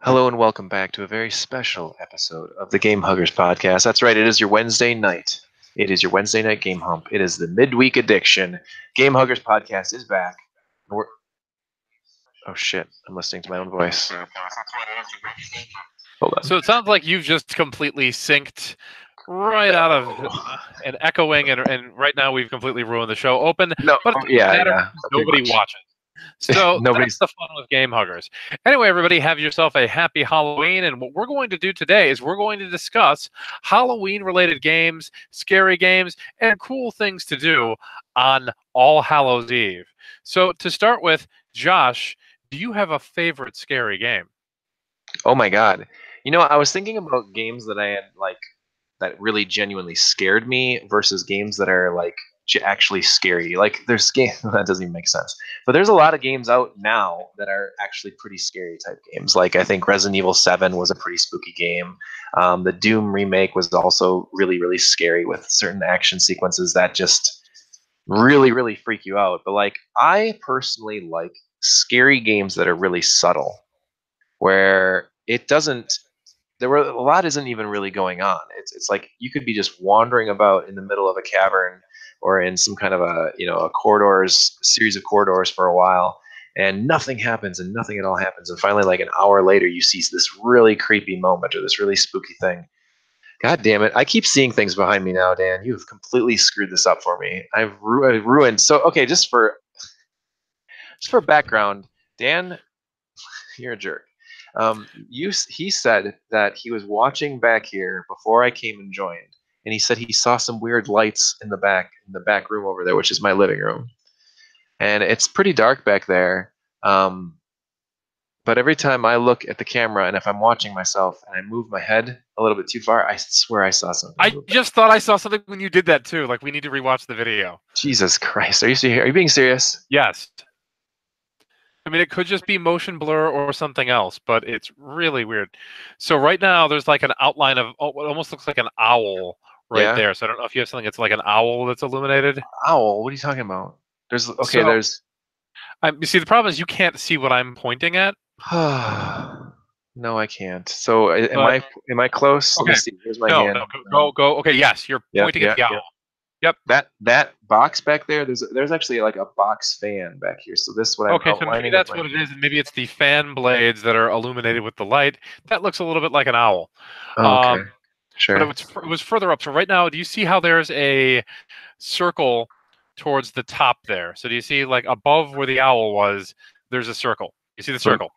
Hello and welcome back to a very special episode of the Game Huggers podcast. That's right, it is your Wednesday night. It is your Wednesday night game hump. It is the midweek addiction. Game Huggers podcast is back. Oh shit, I'm listening to my own voice. Hold on. So it sounds like you've just completely synced right out of and echoing, and right now we've completely ruined the show. Open, No, but yeah. nobody watching. So Nobody's that's the fun with Game Huggers. Anyway, everybody, have yourself a happy Halloween. And what we're going to do today is we're going to discuss Halloween-related games, scary games, and cool things to do on All Hallows Eve. So to start with, Josh, do you have a favorite scary game? Oh my god. You know, I was thinking about games that I had that really genuinely scared me versus games that are actually scary. Like there's games that doesn't even make sense. But there's a lot of games out now that are actually pretty scary type games. Like I think Resident Evil 7 was a pretty spooky game. The Doom remake was also really, really scary with certain action sequences that just really, really freak you out. But like I personally like scary games that are really subtle, where it doesn't a lot isn't even really going on. It's like you could be just wandering about in the middle of a cavern or in some kind of a series of corridors for a while, and nothing happens and nothing at all happens, and finally like an hour later you see this really creepy moment or this really spooky thing. God damn it! I keep seeing things behind me now, Dan. You have completely screwed this up for me. I've ruined. So okay, just for background, Dan, you're a jerk. He said that he was watching back here before I came and joined, and he said he saw some weird lights in the back room over there, which is my living room, and it's pretty dark back there. But every time I look at the camera, and if I'm watching myself and I move my head a little bit too far, I swear I saw something. I just thought I saw something when you did that too. Like we need to rewatch the video. Jesus Christ, are you being serious? Yes. I mean, it could just be motion blur or something else, but it's really weird. So right now, there's like an outline of what almost looks like an owl there. So I don't know if you have something that's like an owl that's illuminated. Owl? What are you talking about? You see, the problem is you can't see what I'm pointing at. No, I can't. So am I close? Okay. Let me see. Here's my hand. No, go. Okay, yes, you're pointing at the owl. Yep. That box back there. There's actually like a box fan back here. So this is what I'm outlining. Okay, so maybe that's what it is, and maybe it's the fan blades that are illuminated with the light. That looks a little bit like an owl. Okay. Sure. But it was further up. So right now, do you see how there's a circle towards the top there? So do you see like above where the owl was? There's a circle. You see the circle?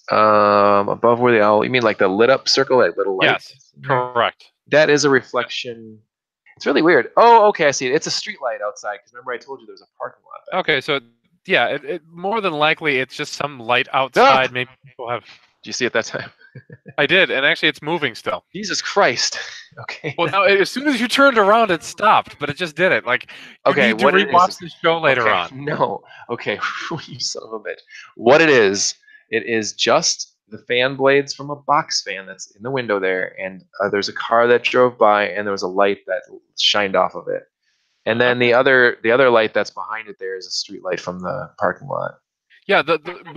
Above where the owl? You mean like the lit up circle, like little light? Yes, correct. That is a reflection. It's really weird. Oh, okay, I see it. It's a street light outside. Because remember, I told you there was a parking lot back. Okay, so yeah, it more than likely it's just some light outside. Maybe people have. Did you see it that time? I did, and actually, it's moving still. Jesus Christ. Okay. Well, now as soon as you turned around, it stopped, but it just did it. Like, you need to rewatch the show later on. No. Okay. You son of a bitch. What it is just the fan blades from a box fan that's in the window there, and there's a car that drove by, and there was a light that shined off of it, and then the other light that's behind it there is a street light from the parking lot. Yeah,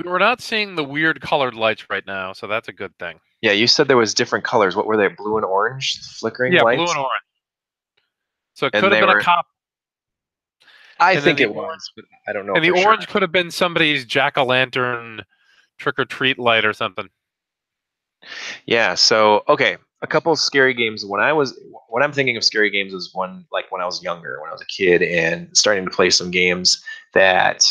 we're not seeing the weird colored lights right now, so that's a good thing. Yeah, you said there was different colors. What were they? Blue and orange, flickering lights. Yeah, blue and orange. So it could have been a cop. I think it was, but I don't know. And the orange could have been somebody's jack-o'-lantern trick-or-treat light or something. Yeah. So okay, a couple of scary games. When I'm thinking of scary games is when I was younger, when I was a kid, and starting to play some games that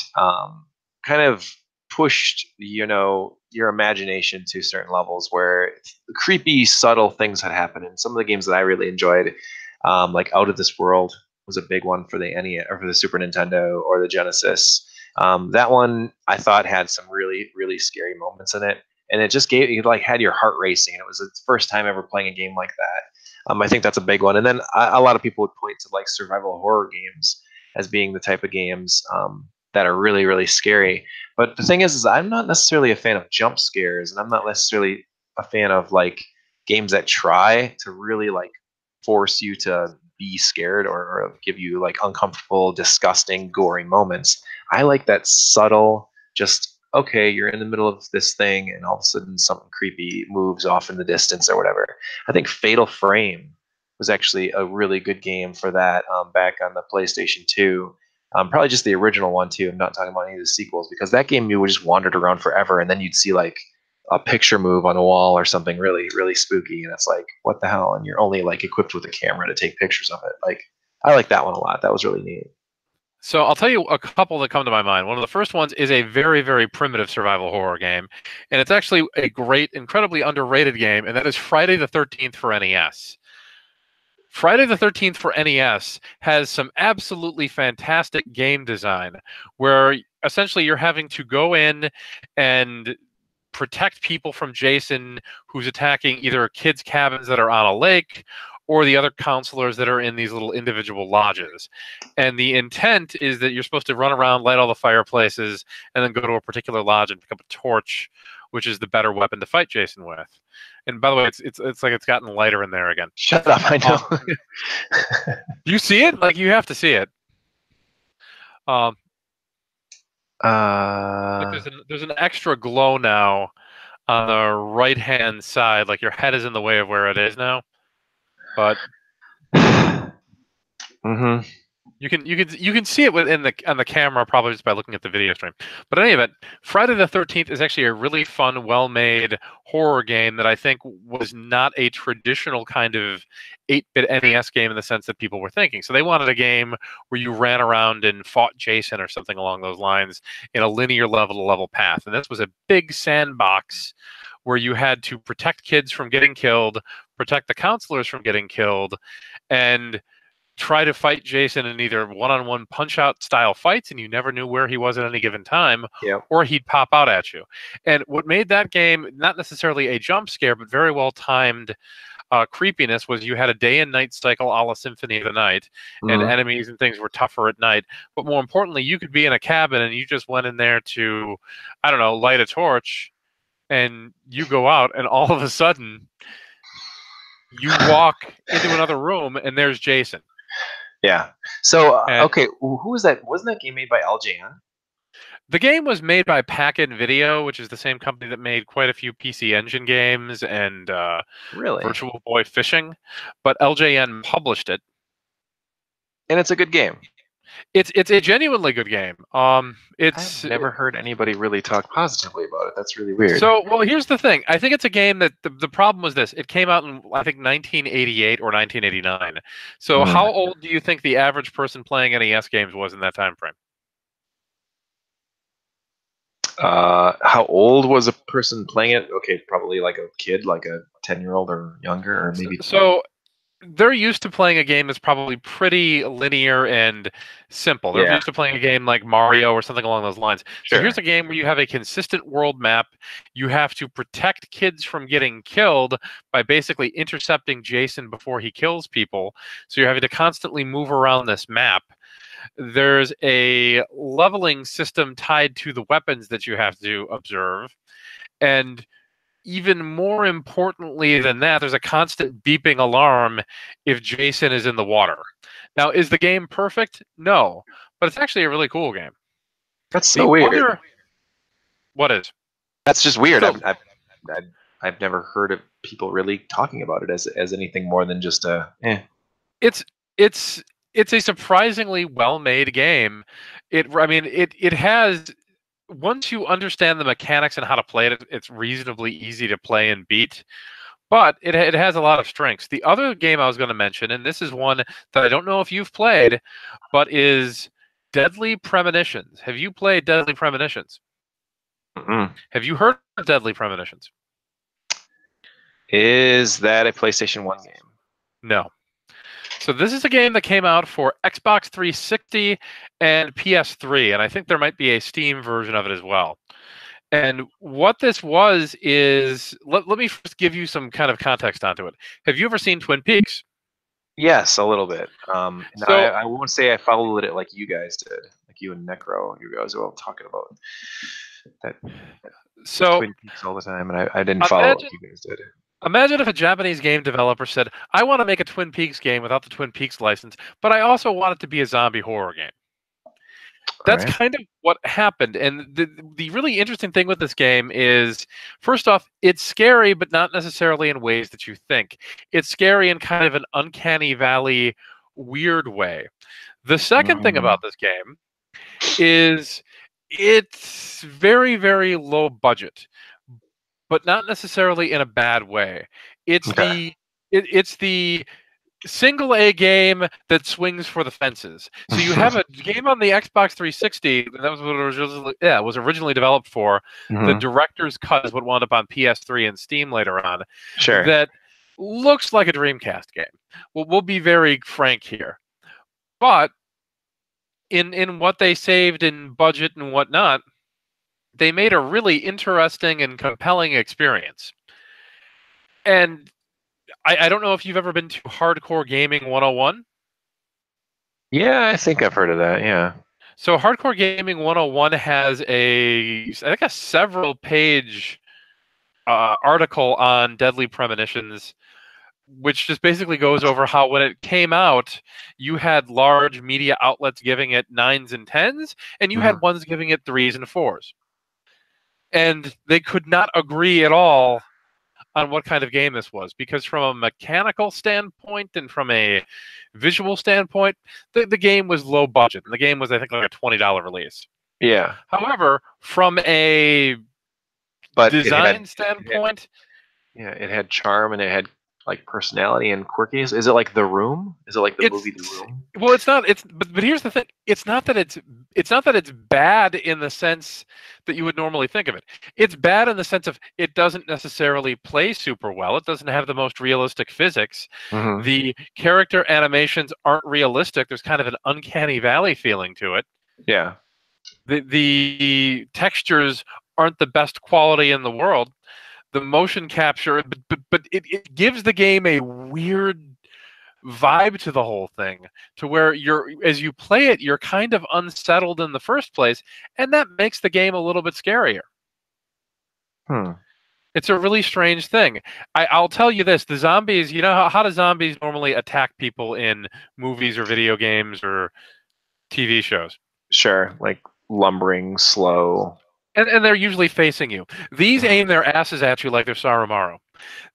kind of pushed your imagination to certain levels where creepy, subtle things had happened. And some of the games that I really enjoyed, like Out of This World, was a big one for the NES or for the Super Nintendo or the Genesis. That one I thought had some really, really scary moments in it, and it just had your heart racing. And it was the first time ever playing a game like that. I think that's a big one. And then a lot of people would point to like survival horror games as being the type of games that are really, really scary. But the thing is I'm not necessarily a fan of jump scares, and I'm not necessarily a fan of like games that try to really like force you to be scared or give you like uncomfortable, disgusting, gory moments. I like that subtle, just okay, you're in the middle of this thing, and all of a sudden something creepy moves off in the distance or whatever. I think Fatal Frame was actually a really good game for that back on the PlayStation 2. Probably just the original one too. I'm not talking about any of the sequels because that game you would just wandered around forever, and then you'd see like a picture move on a wall or something really really spooky, and it's like what the hell? And you're only like equipped with a camera to take pictures of it. Like I like that one a lot. That was really neat. So I'll tell you a couple that come to my mind. One of the first ones is a very, very primitive survival horror game, and it's actually a great, incredibly underrated game, and that is Friday the 13th for NES. Friday the 13th for NES has some absolutely fantastic game design where essentially you're having to go in and protect people from Jason, who's attacking either kids' cabins that are on a lake or the other counselors that are in these little individual lodges. And the intent is that you're supposed to run around, light all the fireplaces, and then go to a particular lodge and pick up a torch, which is the better weapon to fight Jason with. And by the way, it's like it's gotten lighter in there again. Shut up! I know. You see it? Like you have to see it. Like there's an extra glow now on the right hand side. Like your head is in the way of where it is now. But mm-hmm. you can see it within on the camera probably just by looking at the video stream. But in any event, Friday the 13th is actually a really fun, well-made horror game that I think was not a traditional kind of 8-bit NES game in the sense that people were thinking. So they wanted a game where you ran around and fought Jason or something along those lines in a linear level-to-level path. And this was a big sandbox where you had to protect kids from getting killed, protect the counselors from getting killed, and try to fight Jason in either one-on-one punch-out style fights, and you never knew where he was at any given time, or he'd pop out at you. And what made that game not necessarily a jump scare, but very well-timed creepiness was you had a day and night cycle a la Symphony of the Night, and enemies and things were tougher at night. But more importantly, you could be in a cabin and you just went in there to, I don't know, light a torch, and you go out, and all of a sudden, you walk into another room, and there's Jason. Yeah. So, okay, who was that? Wasn't that game made by LJN? The game was made by Packet Video, which is the same company that made quite a few PC Engine games and Virtual Boy Fishing. But LJN published it. And it's a good game. It's a genuinely good game. I've never heard anybody really talk positively about it. That's really weird. So, well, here's the thing. I think it's a game that the problem was this. It came out in, I think, 1988 or 1989. So how old do you think the average person playing NES games was in that time frame? How old was a person playing it? Okay, probably like a kid, like a 10-year-old or younger, or maybe. So they're used to playing a game that's probably pretty linear and simple. They're used to playing a game like Mario or something along those lines. Sure. So here's a game where you have a consistent world map. You have to protect kids from getting killed by basically intercepting Jason before he kills people. So you're having to constantly move around this map. There's a leveling system tied to the weapons that you have to observe. And even more importantly than that, there's a constant beeping alarm if Jason is in the water. Now, is the game perfect? No, but it's actually a really cool game. That's so weird. What is? That's just weird. So, I've never heard of people really talking about it as anything more than just a. It's a surprisingly well-made game. It has. Once you understand the mechanics and how to play it, it's reasonably easy to play and beat. But it has a lot of strengths. The other game I was going to mention, and this is one that I don't know if you've played, but is Deadly Premonitions. Have you played Deadly Premonitions? Have you heard of Deadly Premonitions? Is that a PlayStation 1 game? No. So this is a game that came out for Xbox 360 and PS3, and I think there might be a Steam version of it as well. And what this was is, let me first give you some kind of context onto it. Have you ever seen Twin Peaks? Yes, a little bit. I won't say I followed it like you guys did, like you and Necro. You guys were all talking about that Twin Peaks all the time, and I didn't follow like you guys did. Imagine if a Japanese game developer said, I want to make a Twin Peaks game without the Twin Peaks license, but I also want it to be a zombie horror game. All That's right. kind of what happened. And the really interesting thing with this game is, first off, it's scary, but not necessarily in ways that you think. It's scary in kind of an uncanny valley, weird way. The second thing Mm, about this game is it's very, very low budget, but not necessarily in a bad way. It's okay. it's the single A game that swings for the fences. So you have a game on the Xbox 360 that was what it was originally, yeah, was originally developed for. The Hmm. director's cut is what wound up on PS3 and Steam later on. Sure. That looks like a Dreamcast game. Well, we'll be very frank here, but in what they saved in budget and whatnot, they made a really interesting and compelling experience. And I don't know if you've ever been to Hardcore Gaming 101. Yeah, I think I've heard of that. Yeah. So Hardcore Gaming 101 has I think a several page article on Deadly Premonitions, which just basically goes over how when it came out, you had large media outlets giving it 9s and 10s, and you Hmm. had ones giving it 3s and 4s. And they could not agree at all on what kind of game this was, because from a mechanical standpoint and from a visual standpoint, the game was low budget. And the game was, I think, like a $20 release. Yeah. However, from a But design it had standpoint, yeah, it had charm and it had like personality and quirkiness. Is it like The Room? Is it like the it's movie The Room? well, it's not. But here's the thing. It's not that it's bad in the sense that you would normally think of it. It's bad in the sense of it doesn't necessarily play super well. It doesn't have the most realistic physics. Hmm. The character animations aren't realistic. There's kind of an uncanny valley feeling to it. Yeah. The textures aren't the best quality in the world. The motion capture, but it gives the game a weird vibe to the whole thing, to where as you play it, you're kind of unsettled in the first place, and that makes the game a little bit scarier. Hmm. It's a really strange thing. I'll tell you this: the zombies. You know how do zombies normally attack people in movies or video games or TV shows? Sure. Like lumbering, slow. And they're usually facing you. These aim their asses at you like they're Sarumaru.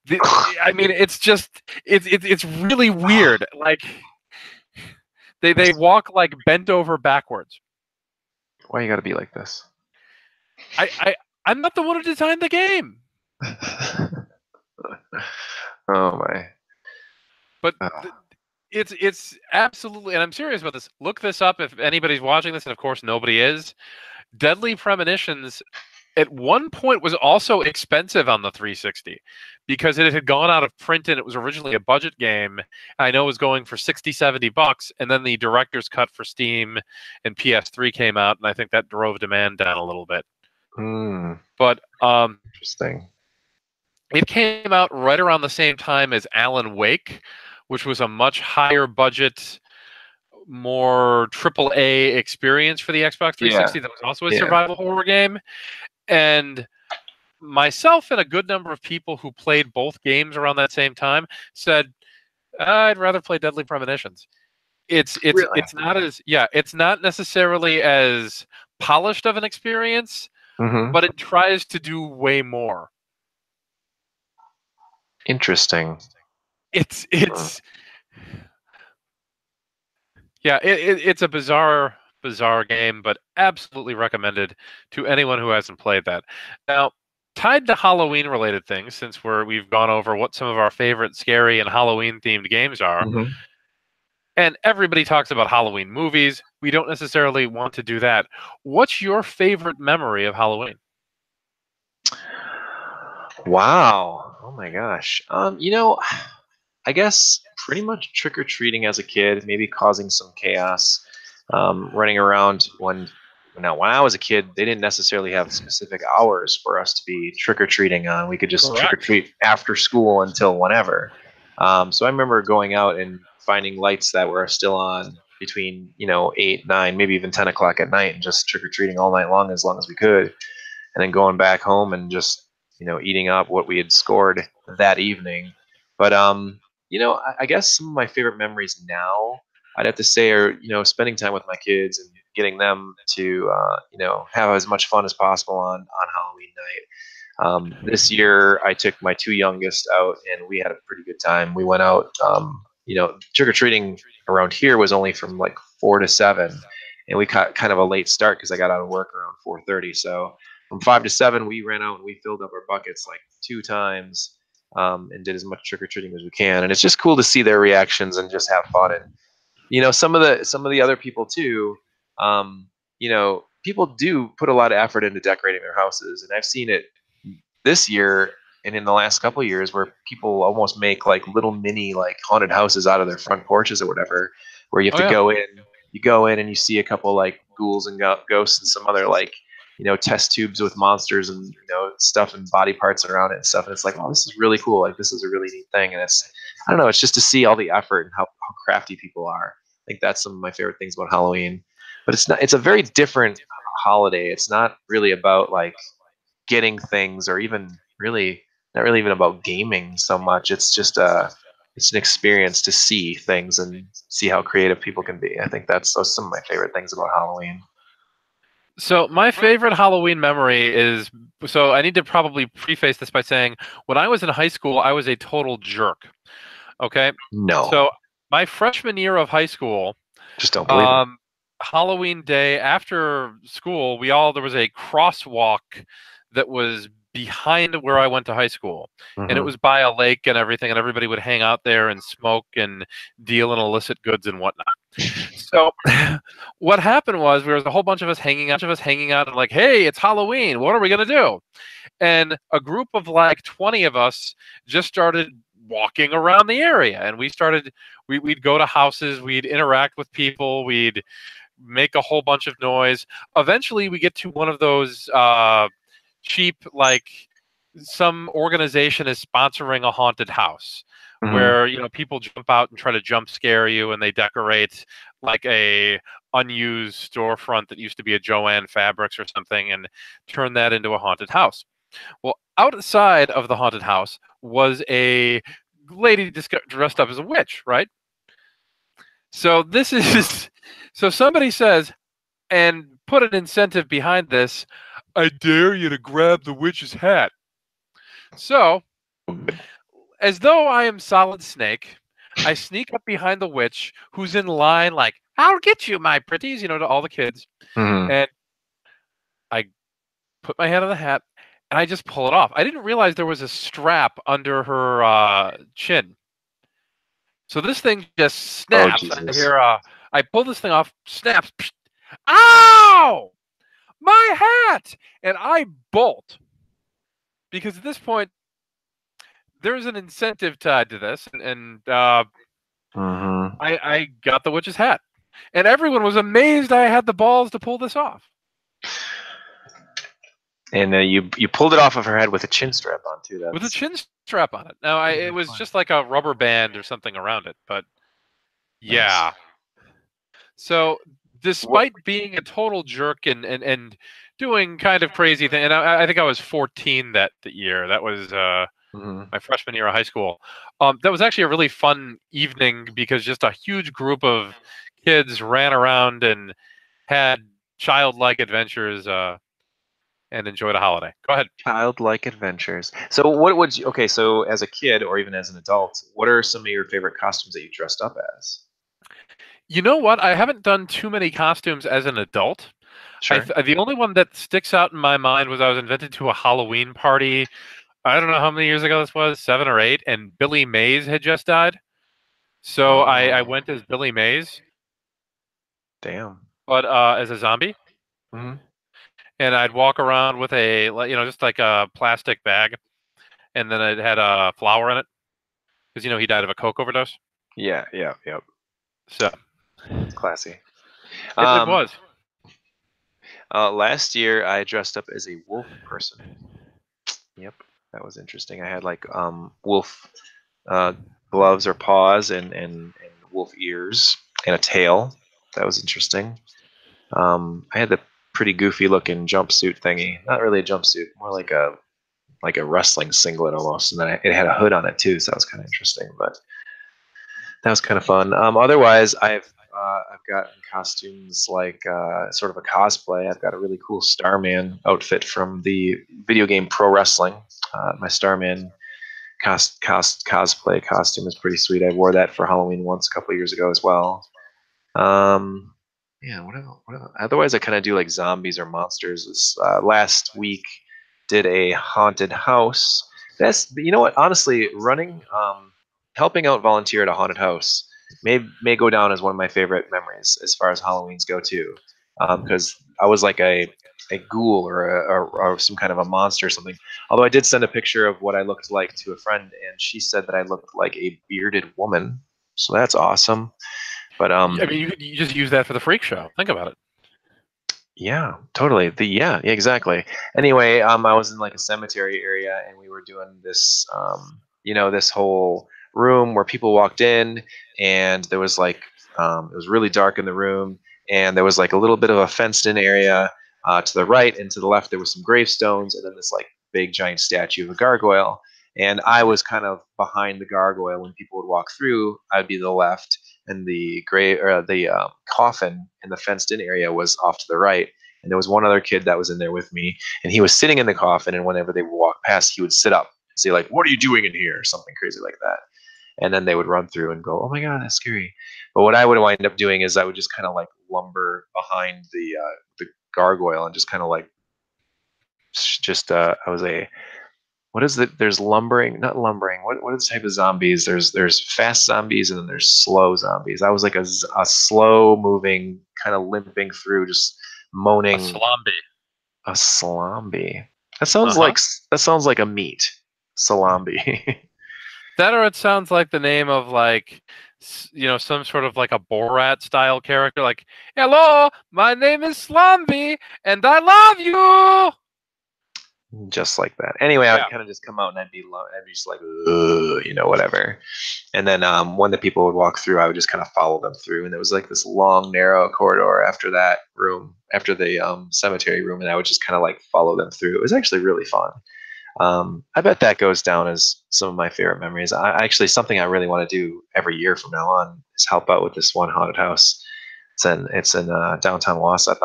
The, I mean, it's really weird. Like they walk like bent over backwards. Why you gotta be like this? I'm not the one who designed the game, Oh my. but Oh. it's absolutely, and I'm serious about this. Look this up if anybody's watching this, and of course nobody is. Deadly Premonitions at one point was also expensive on the 360 because it had gone out of print and it was originally a budget game. I know it was going for 60, $70, and then the director's cut for Steam and PS3 came out, and I think that drove demand down a little bit. Hmm. But Interesting. it came out right around the same time as Alan Wake, which was a much higher budget, more triple A experience for the Xbox Yeah. 360 that was also a Yeah. survival horror game. And myself and a good number of people who played both games around that same time said, I'd rather play Deadly Premonitions. Really? It's not necessarily as polished of an experience, Hmm. but it tries to do way more. Interesting. It's yeah, it's a bizarre game, but absolutely recommended to anyone who hasn't played that. Now, tied to Halloween related things, since we've gone over what some of our favorite scary and Halloween themed games are, Hmm. and everybody talks about Halloween movies. We don't necessarily want to do that. What's your favorite memory of Halloween? Wow. Oh my gosh. I guess pretty much trick or treating as a kid, maybe causing some chaos, running around when I was a kid, they didn't necessarily have specific hours for us to be trick or treating on. We could just trick or Correct. treat after school until whenever. So I remember going out and finding lights that were still on between 8, 9, maybe even 10 o'clock at night, and just trick or treating all night long as we could, and then going back home and just eating up what we had scored that evening. But I guess some of my favorite memories now. I'd have to say are, spending time with my kids and getting them to, have as much fun as possible on Halloween night. This year, I took my two youngest out, and we had a pretty good time. We went out. Trick or treating around here was only from like 4 to 7, and we got kind of a late start because I got out of work around 4:30. So from 5 to 7, we ran out and we filled up our buckets like 2 times, and did as much trick or treating as we can. And it's just cool to see their reactions and just have fun. And some of the other people too. People do put a lot of effort into decorating their houses, and I've seen it this year and in the last couple of years where people almost make like little mini like haunted houses out of their front porches or whatever, where you have to go in. You go in and you see a couple like ghouls and ghosts and some other like test tubes with monsters and stuff and body parts around it and stuff. And it's like, oh, this is really cool. Like this is a really neat thing. And I don't know, it's just to see all the effort and how crafty people are. I think that's some of my favorite things about Halloween. But it's a very different holiday. It's not really about like getting things or even really not really even about gaming so much. It's just it's an experience to see things and see how creative people can be. I think those some of my favorite things about Halloween. So my favorite Halloween memory is, so I need to probably preface this by saying when I was in high school, I was a total jerk. Okay? No. So my freshman year of high school, just don't believe it. Halloween day after school, there was a crosswalk that was behind where I went to high school. And it was by a lake and everything, and everybody would hang out there and smoke and deal in illicit goods and whatnot. So what happened was there was a whole bunch of us hanging out and like, hey, it's Halloween. What are we going to do? And a group of like 20 of us just started walking around the area. And we'd go to houses, we'd interact with people, we'd make a whole bunch of noise. Eventually we get to one of those cheap, like some organization is sponsoring a haunted house where people jump out and try to jump scare you, and they decorate like a unused storefront that used to be a Joanne Fabrics or something and turn that into a haunted house. Well, outside of the haunted house was a lady dressed up as a witch, right? So so somebody says, and put an incentive behind this, I dare you to grab the witch's hat. So, as though I am Solid Snake, I sneak up behind the witch, who's in line like, I'll get you, my pretties, to all the kids. And I put my hand on the hat, and I just pull it off. I didn't realize there was a strap under her chin. So this thing just snaps. I pull this thing off, snaps. Psh, ow! My hat! And I bolt. Because at this point, there's an incentive tied to this. And I got the witch's hat. And everyone was amazed I had the balls to pull this off. And you pulled it off of her head with a chin strap on, too. With a chin strap on it. Now, it was just like a rubber band or something around it. But, yeah. Nice. So, despite being a total jerk and doing kind of crazy things, and I think I was 14 that year. That was my freshman year of high school. That was actually a really fun evening because just a huge group of kids ran around and had childlike adventures and enjoyed a holiday. Go ahead. Childlike adventures. So what would you, okay, so as a kid or even as an adult, what are some of your favorite costumes that you dressed up as? You know what? I haven't done too many costumes as an adult. Sure. The only one that sticks out in my mind was I was invited to a Halloween party. I don't know how many years ago this was, 7 or 8, and Billy Mays had just died. So I went as Billy Mays. Damn. But as a zombie. And I'd walk around with a, just like a plastic bag. And then it had a flour in it. Because, he died of a Coke overdose. Yeah. So. Classy. It was. Last year, I dressed up as a wolf person. Yep, that was interesting. I had like wolf gloves or paws and wolf ears and a tail. That was interesting. I had the pretty goofy looking jumpsuit thingy. Not really a jumpsuit, more like a wrestling singlet almost. And then it had a hood on it too, so that was kind of interesting. But that was kind of fun. Otherwise, I've I've got costumes like sort of a cosplay. I've got a really cool Starman outfit from the video game Pro Wrestling. My Starman cosplay costume is pretty sweet. I wore that for Halloween once a couple of years ago as well. Yeah, otherwise I kind of do like zombies or monsters. This last week did a haunted house. That's, you know what? Honestly, helping out volunteer at a haunted house may go down as one of my favorite memories as far as Halloween's go too, because I was like a ghoul or some kind of a monster or something. Although I did send a picture of what I looked like to a friend, and she said that I looked like a bearded woman. So that's awesome. But I mean, you just use that for the freak show. Think about it. yeah, totally. Yeah, exactly. Anyway, I was in like a cemetery area, and we were doing this, this whole room where people walked in, and there was like, it was really dark in the room, and there was like a little bit of a fenced-in area to the right, and to the left there was some gravestones, and then this like big giant statue of a gargoyle. And I was kind of behind the gargoyle. When people would walk through, I'd be to the left, and the coffin in the fenced-in area was off to the right. And there was one other kid that was in there with me, and he was sitting in the coffin. And whenever they would walk past, he would sit up and say like, "What are you doing in here?" or something crazy like that. And then they would run through and go, "Oh my god, that's scary." But what I would wind up doing is I would just kind of like lumber behind the gargoyle and just kind of like I was a what is it? There's lumbering, not lumbering. What are the type of zombies? There's fast zombies and then there's slow zombies. I was like a slow moving, kind of limping through, just A moaning. salami. A salami. Uh-huh. That sounds like a meat. Salami. That or it sounds like the name of like, some sort of like a Borat style character. Like, hello, my name is Slamby, and I love you. Just like that. Anyway, I Yeah. would kind of just come out and I'd be just like, "Ugh," whatever. And then when the people would walk through, I would just kind of follow them through. And there was like this long, narrow corridor after that room, after the cemetery room, and I would just kind of like follow them through. It was actually really fun. I bet that goes down as some of my favorite memories. Actually, something I really want to do every year from now on is help out with this one haunted house. It's in downtown Wausau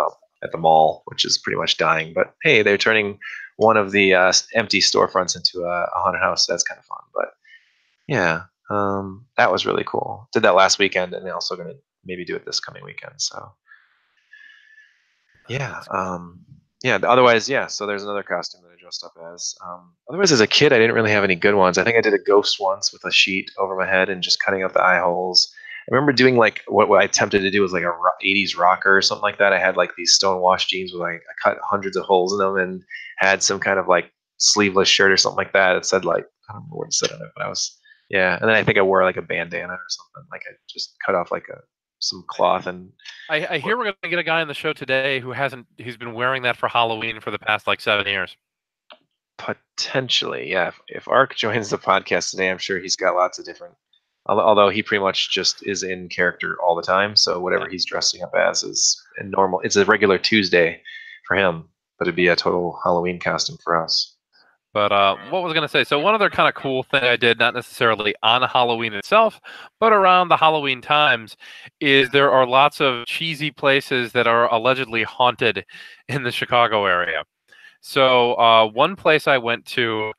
at the mall, which is pretty much dying. But hey, they're turning one of the empty storefronts into a haunted house. So that's kind of fun. But yeah, that was really cool. Did that last weekend, and they're also going to maybe do it this coming weekend. So yeah, yeah. Otherwise, yeah. So there's another costume that I dressed up as. Otherwise, as a kid, I didn't really have any good ones. I think I did a ghost once with a sheet over my head and just cutting out the eye holes. I remember doing like what I attempted to do was like a 80s rocker or something like that. I had like these stonewashed jeans with like I cut hundreds of holes in them and had some kind of like sleeveless shirt or something like that. It said like I don't remember what it said on it, but I was yeah. And then I think I wore like a bandana or something. Like I just cut off like some cloth and I hear we're gonna get a guy on the show today who's been wearing that for Halloween for the past like 7 years. potentially, yeah. If Ark joins the podcast today, I'm sure he's got lots of different. Although he pretty much just is in character all the time, so whatever he's dressing up as is a normal. It's a regular Tuesday for him, but it'd be a total Halloween costume for us. But what was I going to say? So one other kind of cool thing I did, not necessarily on Halloween itself, but around the Halloween times, is there are lots of cheesy places that are allegedly haunted in the Chicago area. So one place I went to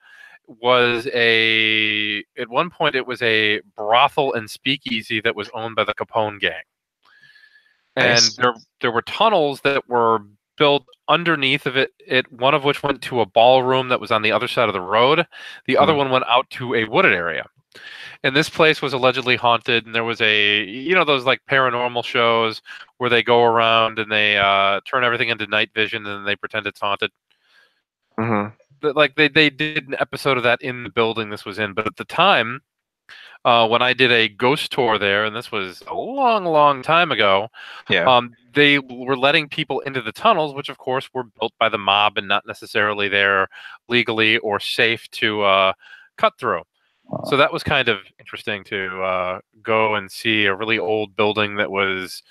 was at one point it was a brothel and speakeasy that was owned by the Capone gang. And Nice. there were tunnels that were built underneath of it, one of which went to a ballroom that was on the other side of the road. The other one went out to a wooded area. And this place was allegedly haunted, and there was those like paranormal shows where they go around and they turn everything into night vision and then they pretend it's haunted. Mm-hmm. But like they did an episode of that in the building this was in, but at the time, when I did a ghost tour there, and this was a long, long time ago, Yeah. they were letting people into the tunnels, which of course were built by the mob and not necessarily there legally or safe to cut through. So that was kind of interesting to go and see a really old building that was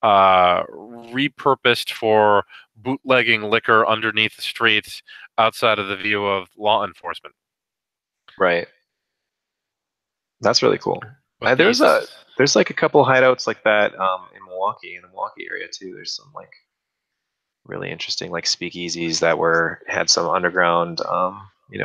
repurposed for bootlegging liquor underneath the streets outside of the view of law enforcement. Right. That's really cool. with There's these. like a couple hideouts like that in the Milwaukee area too. There's some like really interesting like speakeasies that had some underground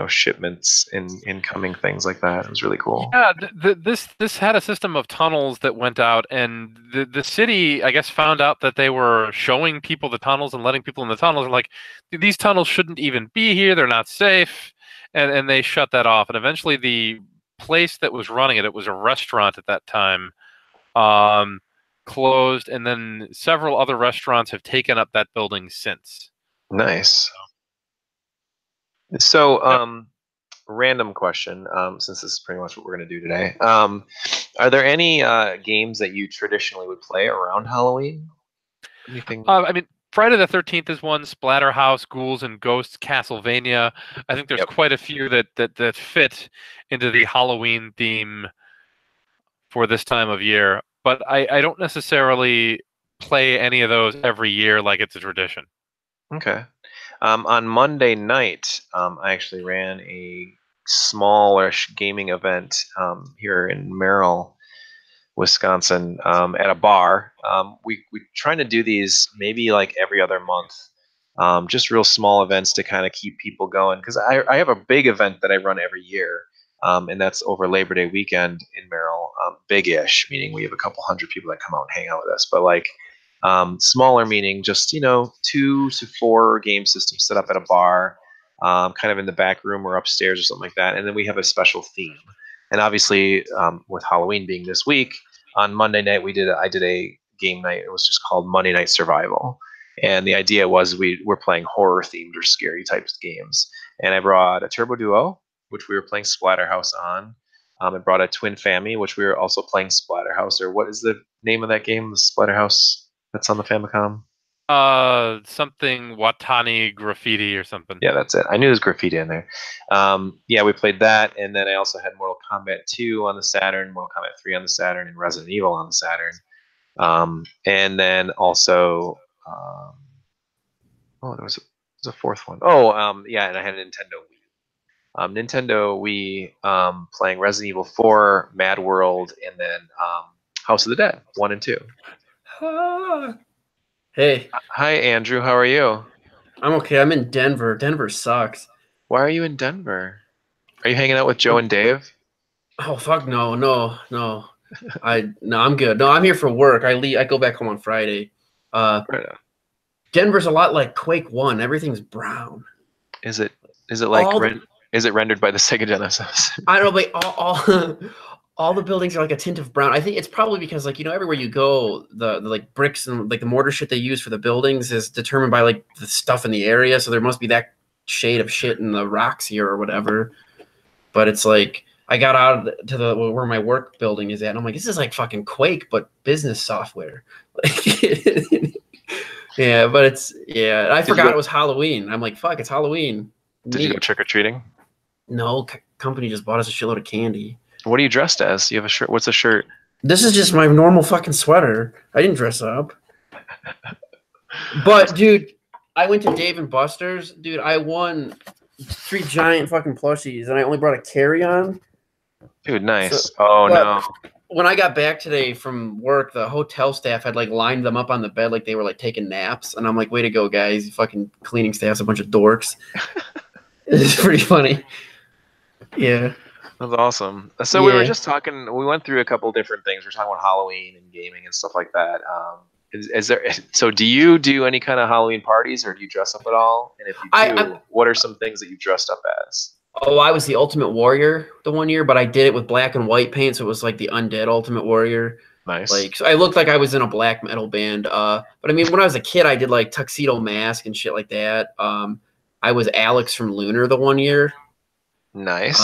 shipments in incoming things like that. It was really cool. Yeah, this had a system of tunnels that went out, and the city, I guess, found out that they were showing people the tunnels and letting people in the tunnels. And like, these tunnels shouldn't even be here. They're not safe, and they shut that off. And eventually, the place that was running it was a restaurant at that time, um, closed, and then several other restaurants have taken up that building since. Nice. So, Yep. random question, since this is pretty much what we're going to do today. Are there any games that you traditionally would play around Halloween? Anything? I mean, Friday the 13th is one. Splatterhouse, Ghouls and Ghosts, Castlevania. I think there's Yep. quite a few that fit into the Halloween theme for this time of year. But I don't necessarily play any of those every year like it's a tradition. Okay. On Monday night, I actually ran a smallish gaming event here in Merrill, Wisconsin, at a bar. We trying to do these maybe like every other month, just real small events to kind of keep people going. Because I have a big event that I run every year, and that's over Labor Day weekend in Merrill. Big-ish, meaning we have a couple hundred people that come out and hang out with us. But like smaller, meaning just 2 to 4 game systems set up at a bar, kind of in the back room or upstairs or something like that. And then we have a special theme. And obviously, with Halloween being this week, on Monday night I did a game night. It was just called Monday Night Survival, and the idea was we're playing horror themed or scary types of games. And I brought a Turbo Duo, which we were playing Splatterhouse on. I brought a Twin Family, which we were also playing Splatterhouse. Or what is the name of that game? The Splatterhouse that's on the Famicom. Something Watani Graffiti or something. Yeah, that's it. I knew there was graffiti in there. Yeah, we played that, and then I also had Mortal Kombat 2 on the Saturn, Mortal Kombat 3 on the Saturn, and Resident Evil on the Saturn. And then also, there was a fourth one. Yeah, and I had a Nintendo Wii. Nintendo Wii, playing Resident Evil 4, Mad World, and then House of the Dead 1 and 2. Hey, Hi, Andrew. How are you? I'm okay. I'm in Denver. Denver sucks. Why are you in Denver? Are you hanging out with Joe and Dave? Oh fuck no. I'm good. No, I'm here for work. I go back home on Friday. Right on. Denver's a lot like Quake 1. Everything's brown. Is it like All- is it rendered by the Sega Genesis? I don't know, but all the buildings are like a tint of brown. I think it's probably because everywhere you go, the like bricks and like the mortar shit they use for the buildings is determined by like the stuff in the area. So there must be that shade of shit in the rocks here or whatever. But it's like I got out to where my work building is at, and I'm like, this is like fucking Quake, but business software. Yeah, but I forgot it was Halloween. I'm like, fuck, it's Halloween. Did you go trick or treating? No, company just bought us a shitload of candy. What are you dressed as? You have a shirt. What's a shirt? This is just my normal fucking sweater. I didn't dress up. But dude, I went to Dave and Buster's. Dude, I won 3 giant fucking plushies, and I only brought a carry-on. Dude, nice. No. When I got back today from work, the hotel staff had like lined them up on the bed like they were like taking naps, and I'm like, way to go, guys. You fucking cleaning staff's a bunch of dorks. It's pretty funny. Yeah. That's awesome. So we were just talking. We went through a couple different things. We're talking about Halloween and gaming and stuff like that. Is there? So do you do any kind of Halloween parties, or do you dress up at all? And if you do, what are some things that you dressed up as? Oh, I was the Ultimate Warrior the one year, but I did it with black and white paint, so it was like the undead Ultimate Warrior. Nice. Like, so I looked like I was in a black metal band. But I mean, when I was a kid, I did like Tuxedo Mask and shit like that. I was Alex from Lunar the one year. Nice.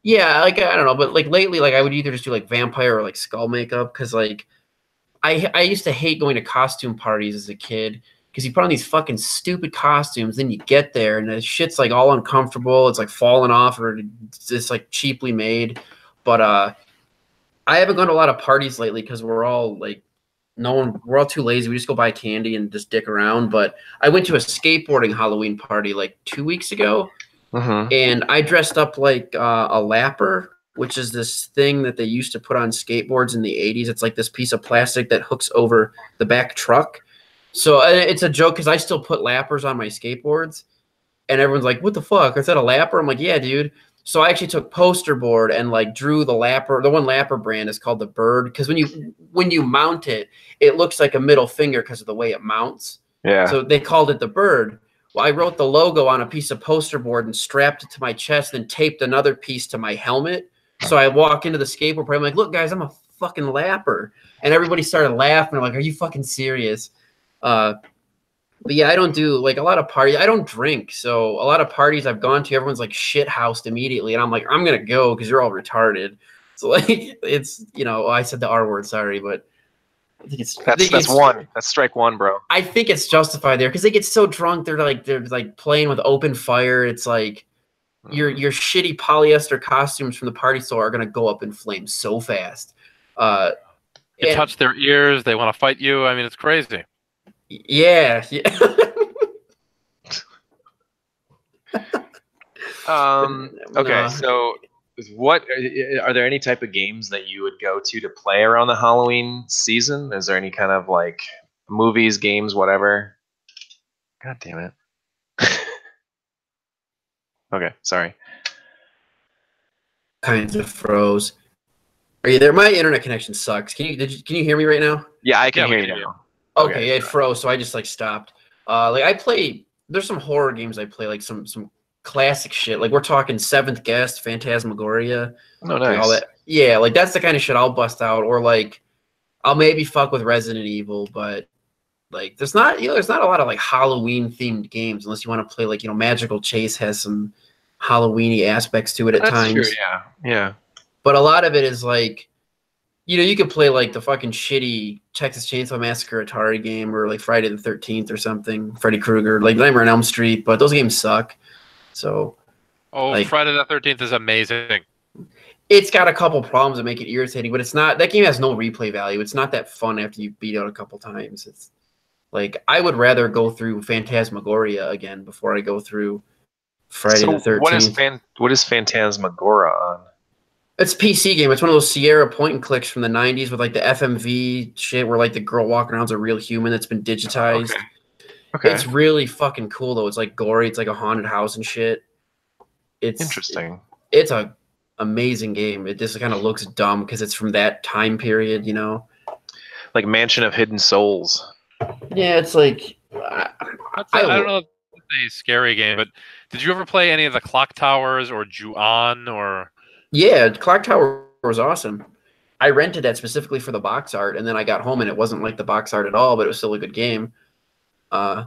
Yeah, like I don't know, but like lately, like I would either just do like vampire or like skull makeup because like I used to hate going to costume parties as a kid because you put on these fucking stupid costumes, then you get there and the shit's like all uncomfortable, it's like falling off or it's just like cheaply made. But I haven't gone to a lot of parties lately because we're all too lazy. We just go buy candy and just dick around. But I went to a skateboarding Halloween party like 2 weeks ago. Mm-hmm. And I dressed up like a lapper, which is this thing that they used to put on skateboards in the 80s. It's like this piece of plastic that hooks over the back truck. So it's a joke because I still put lappers on my skateboards, and everyone's like, "What the fuck? Is that a lapper?" I'm like, "Yeah, dude." So I actually took poster board and like drew the lapper. The one lapper brand is called the Bird, because when you mount it, it looks like a middle finger because of the way it mounts. Yeah. So they called it the Bird. Well, I wrote the logo on a piece of poster board and strapped it to my chest, and taped another piece to my helmet. So I walk into the skateboard park. I'm like, "Look, guys, I'm a fucking lapper," and everybody started laughing. I'm like, "Are you fucking serious?" But yeah, I don't do like a lot of parties. I don't drink, so a lot of parties I've gone to, everyone's like shit housed immediately, and I'm like, I'm gonna go because you're all retarded. So like, it's I said the R word, sorry, but I think it's that's one. That's strike one, bro. I think it's justified there because they get so drunk, they're like playing with open fire. It's like your shitty polyester costumes from the party store are gonna go up in flames so fast. You touch their ears, they want to fight you. I mean, it's crazy. Yeah. Okay, so what are there any type of games that you would go to play around the Halloween season? Is there any kind of like movies, games, whatever? God damn it. Okay, sorry. Kinds of froze. Are you there? My internet connection sucks. Can you hear me right now? Yeah, I can hear you now. Okay, it froze, so I just like stopped. Like I play. There's some horror games I play, like some classic shit. Like we're talking Seventh Guest, Phantasmagoria. Oh, nice. All that. Yeah, like that's the kind of shit I'll bust out, or like I'll maybe fuck with Resident Evil, but like there's not a lot of like Halloween themed games unless you want to play like Magical Chase has some Halloweeny aspects to it at times. True, yeah. But a lot of it is like. You could play like the fucking shitty Texas Chainsaw Massacre Atari game, or like Friday the 13th or something, Freddy Krueger, like Nightmare on Elm Street, but those games suck. So, Friday the 13th is amazing. It's got a couple problems that make it irritating, but it's not. That game has no replay value. It's not that fun after you beat it a couple times. It's like I would rather go through Phantasmagoria again before I go through Friday the 13th. What is Phantasmagoria on? It's a PC game. It's one of those Sierra point and clicks from the 90s with like the FMV shit where like the girl walking around is a real human that's been digitized. Okay. It's really fucking cool though. It's like gory. It's like a haunted house and shit. It's interesting. It's a amazing game. It just kind of looks dumb because it's from that time period, Like Mansion of Hidden Souls. Yeah, it's like I don't know if it's a scary game, but did you ever play any of the Clock Towers or Ju-On or? Yeah, Clock Tower was awesome. I rented that specifically for the box art, and then I got home and it wasn't like the box art at all, but it was still a good game. Yeah,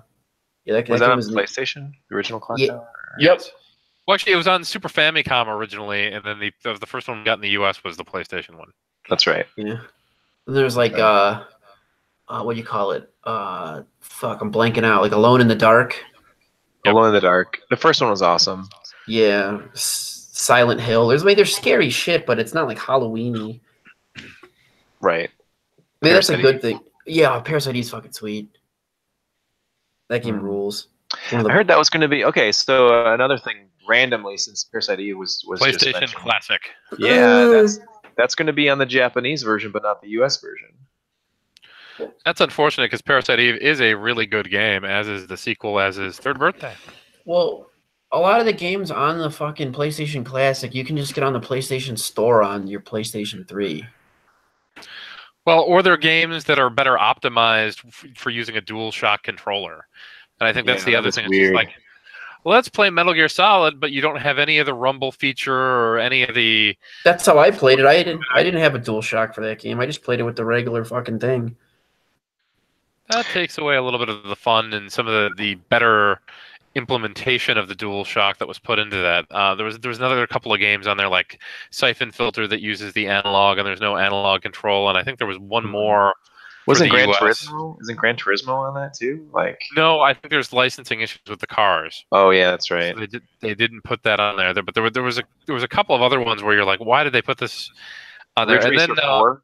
was that on PlayStation? The original Clock Tower? Yep. Well, actually, it was on Super Famicom originally, and then the first one we got in the U.S. was the PlayStation one. That's right. Yeah. And there's like what do you call it? Fuck, I'm blanking out. Like Alone in the Dark. Yep. Alone in the Dark. The first one was awesome. Yeah. Silent Hill. There's scary shit, but it's not like Halloween-y. Right. Maybe that's a good thing. Yeah, Parasite is fucking sweet. That game rules. I heard that was going to be okay. So another thing, randomly, since Parasite Eve was PlayStation just Classic. Yeah, that's going to be on the Japanese version, but not the U.S. version. That's unfortunate because Parasite Eve is a really good game, as is the sequel, as is Third Birthday. Well, a lot of the games on the fucking PlayStation Classic, you can just get on the PlayStation Store on your PlayStation 3. Well, or they're games that are better optimized for using a DualShock controller. And I think that's the other thing. It's just like, let's play Metal Gear Solid, but you don't have any of the rumble feature or any of the... That's how I played it. I didn't have a DualShock for that game. I just played it with the regular fucking thing. That takes away a little bit of the fun and some of the better implementation of the DualShock that was put into that. There was another couple of games on there like Siphon Filter that uses the analog, and there's no analog control. And I think there was one more. Wasn't Gran Turismo? Isn't Gran Turismo on that too? Like no, I think there's licensing issues with the cars. Oh yeah, that's right. So they didn't put that on there. But there was a couple of other ones where you're like, why did they put this on there? Ridge Racer 4?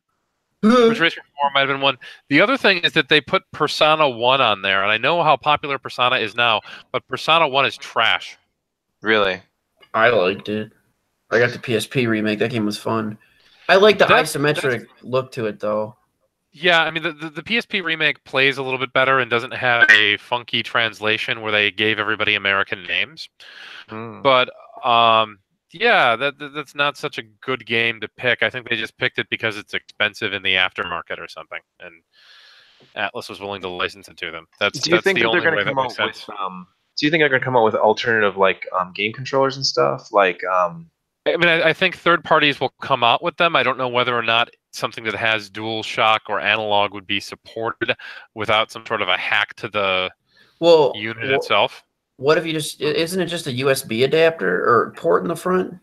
Ridge Racer 4 might have been one. The other thing is that they put Persona 1 on there, and I know how popular Persona is now, but Persona 1 is trash. Really? I liked it. I got the PSP remake. That game was fun. I like the That's- isometric look to it, though. Yeah, I mean the PSP remake plays a little bit better and doesn't have a funky translation where they gave everybody American names. But yeah, that's not such a good game to pick. I think they just picked it because it's expensive in the aftermarket or something, and Atlas was willing to license it to them. Do you think the that they're only going way to that come makes out with? sense. Do you think they're going to come out with alternative like game controllers and stuff? Like I mean, I think third parties will come out with them. I don't know whether or not something that has dual shock or analog would be supported without some sort of a hack to the unit itself. What if you just isn't it just a USB adapter or port in the front?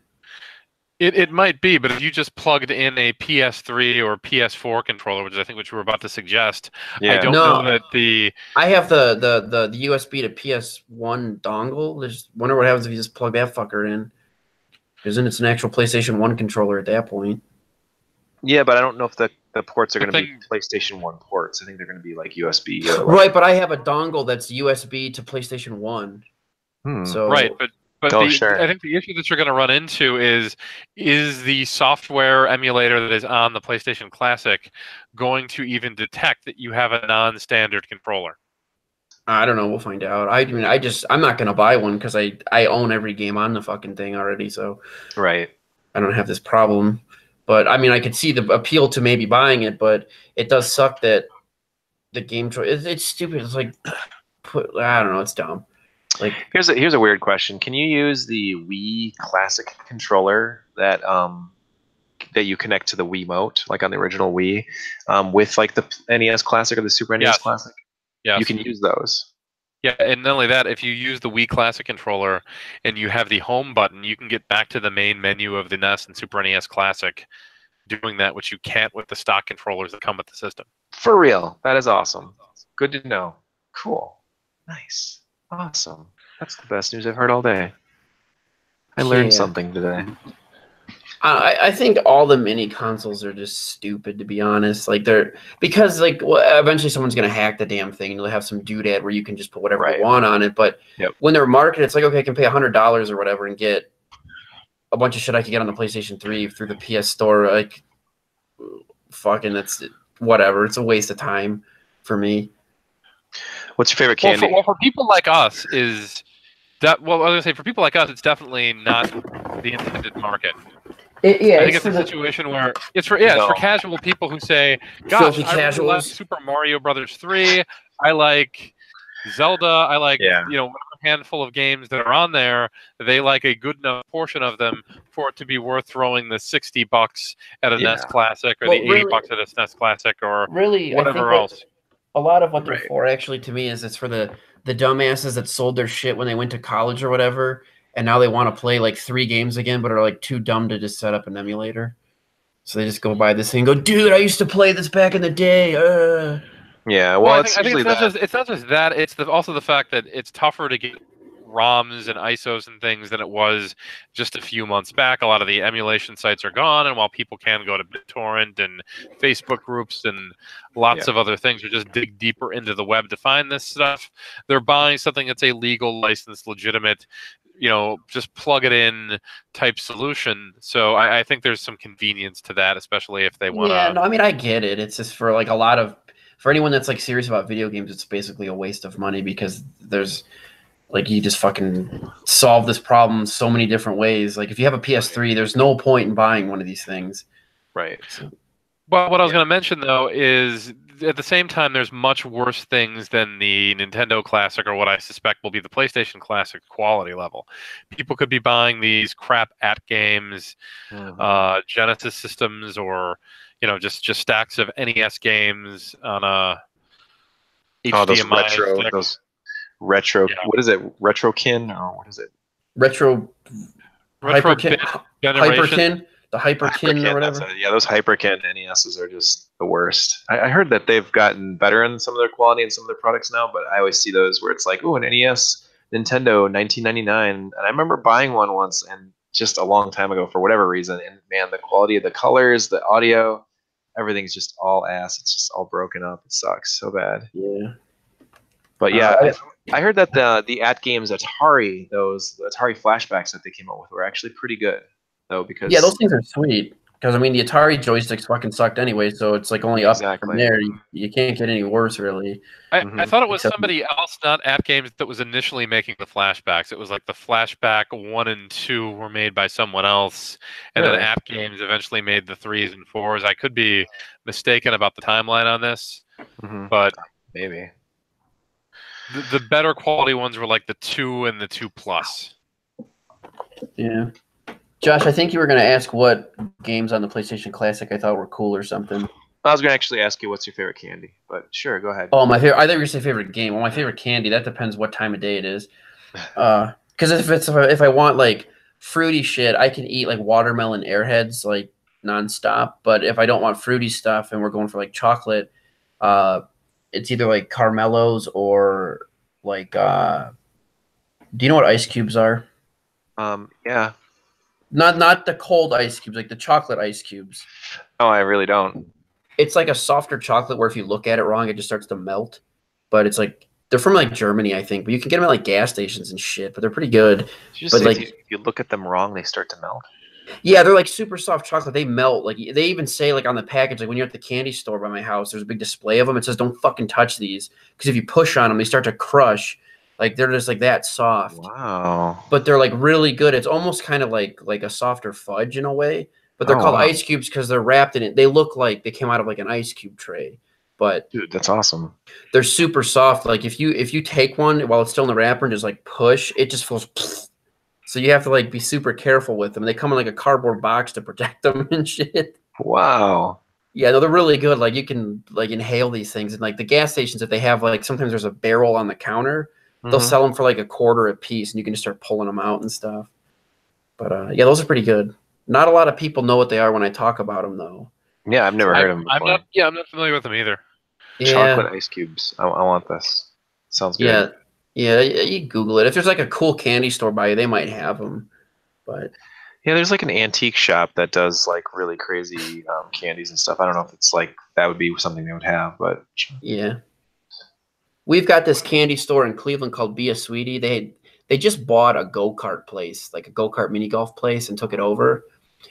It might be, but if you just plugged in a PS3 or PS4 controller, which I think what you were about to suggest, I don't know that the. I have the USB to PS1 dongle. I just wonder what happens if you just plug that fucker in. Isn't it an actual PlayStation 1 controller at that point? Yeah, but I don't know if the ports are going to be PlayStation 1 ports. I think they're going to be like USB. Or like... Right, but I have a dongle that's USB to PlayStation 1. So right, but I think the issue that you're going to run into is the software emulator that is on the PlayStation Classic going to even detect that you have a non-standard controller? I don't know. We'll find out. I mean, I'm not going to buy one because I own every game on the fucking thing already. So right, I don't have this problem. But I mean, I could see the appeal to maybe buying it, but it does suck that the game it's stupid. It's like I don't know. It's dumb. Like here's a weird question. Can you use the Wii Classic controller that you connect to the Wiimote, like on the original Wii, with like the NES Classic or the Super NES Classic? Yeah, you can use those. Yeah, and not only that, if you use the Wii Classic controller and you have the home button, you can get back to the main menu of the NES and Super NES Classic doing that, which you can't with the stock controllers that come with the system. For real. That is awesome. Good to know. Cool. Nice. Awesome. That's the best news I've heard all day. I learned something today. I think all the mini consoles are just stupid, to be honest. Like because eventually someone's gonna hack the damn thing and they'll have some doodad where you can just put whatever you want on it. But when they're marketed, it's like, okay, I can pay $100 or whatever and get a bunch of shit I could get on the PlayStation 3 through the PS Store. Like, fucking, that's whatever. It's a waste of time for me. What's your favorite candy? Well, for people like us, is that I was gonna say for people like us, it's definitely not the intended market. I think it's a situation where it's for casual people who say, "Gosh, I really like Super Mario Brothers 3. I like Zelda. I like a handful of games that are on there. They like a good enough portion of them for it to be worth throwing the $60 at a NES Classic or the $80 at a SNES Classic or whatever else." A lot of what they're for, actually, to me, is it's for the dumbasses that sold their shit when they went to college or whatever. And now they want to play like 3 games again, but are like too dumb to just set up an emulator. So they just go buy this thing and go, dude, I used to play this back in the day. Yeah, well, I think it's not just that. It's also the fact that it's tougher to get ROMs and ISOs and things than it was just a few months back. A lot of the emulation sites are gone, and while people can go to BitTorrent and Facebook groups and lots of other things, or just dig deeper into the web to find this stuff, they're buying something that's a legal, licensed, legitimate, just plug it in type solution. So I think there's some convenience to that, especially if they want to. Yeah, no, I mean, I get it. It's just for like for anyone that's like serious about video games, it's basically a waste of money because there's like you just fucking solve this problem so many different ways. Like if you have a PS3, there's no point in buying one of these things. Right. Well, what I was going to mention, though, is at the same time, there's much worse things than the Nintendo Classic or what I suspect will be the PlayStation Classic quality level. People could be buying these crap games, Genesis systems, or just stacks of NES games on a HDMI those retro. What is it? Retrokin or what is it? Hyperkin. The Hyperkin or whatever. Those Hyperkin NESs are just the worst. I heard that they've gotten better in some of their quality and some of their products now, but I always see those where it's like, oh, an NES Nintendo 1999, and I remember buying one once and just a long time ago for whatever reason, and man, the quality of the colors, the audio, everything's just all ass. It's just all broken up. It sucks so bad. Yeah. But yeah, I heard that the games Atari, those Atari flashbacks that they came out with were actually pretty good. though, because Yeah, those things are sweet. Because I mean, the Atari joysticks fucking sucked anyway, so it's like only up from exactly. there. You can't get any worse, really. I thought it was Except- somebody else, not App Games, that was initially making the flashbacks. It was like the flashback 1 and 2 were made by someone else, and then Really? App Games eventually made the 3s and 4s. I could be mistaken about the timeline on this, but maybe. the better quality ones were like the 2 and the 2 Plus. Yeah. Josh, I think you were going to ask what games on the PlayStation Classic I thought were cool or something. I was going to actually ask you what's your favorite candy, but sure, go ahead. Oh, my favorite. I thought you were going to say favorite game. Well, my favorite candy, that depends what time of day it is. Because if I want like fruity shit, I can eat like watermelon Airheads like nonstop. But if I don't want fruity stuff and we're going for like chocolate, it's either like Caramellos or like do you know what ice cubes are? Yeah. Not the cold ice cubes, like the chocolate ice cubes. Oh, I really don't. It's like a softer chocolate where if you look at it wrong, it just starts to melt. But it's like they're from like Germany, I think. But you can get them at like gas stations and shit. But they're pretty good. Did you But say like, if you look at them wrong, they start to melt? yeah, they're like super soft chocolate. They melt. Like they even say like on the package, like when you're at the candy store by my house, there's a big display of them. It says don't fucking touch these because if you push on them, they start to crush. Like they're just like that soft. Wow. But they're like really good. It's almost kind of like a softer fudge in a way. But they're called ice cubes because they're wrapped in it. They look like they came out of like an ice cube tray. But Dude, that's awesome. they're super soft. Like if you take one while it's still in the wrapper and just like push, it just feels. So you have to like be super careful with them. They come in like a cardboard box to protect them and shit. Wow. Yeah, no, they're really good. Like you can like inhale these things, and like the gas stations, if they have like sometimes there's a barrel on the counter, they'll sell them for like $0.25 a piece, and you can just start pulling them out and stuff. But yeah, those are pretty good. Not a lot of people know what they are when I talk about them, though. Yeah, I've never heard of them before. I'm not familiar with them either. Yeah. Chocolate ice cubes. I want this. Sounds good. Yeah, you Google it. If there's like a cool candy store by you, they might have them. But yeah, there's like an antique shop that does like really crazy candies and stuff. I don't know if it's like that would be something they would have, but yeah. We've got this candy store in Cleveland called Be a Sweetie. They just bought a go-kart place, like a go-kart mini golf place, and took it over.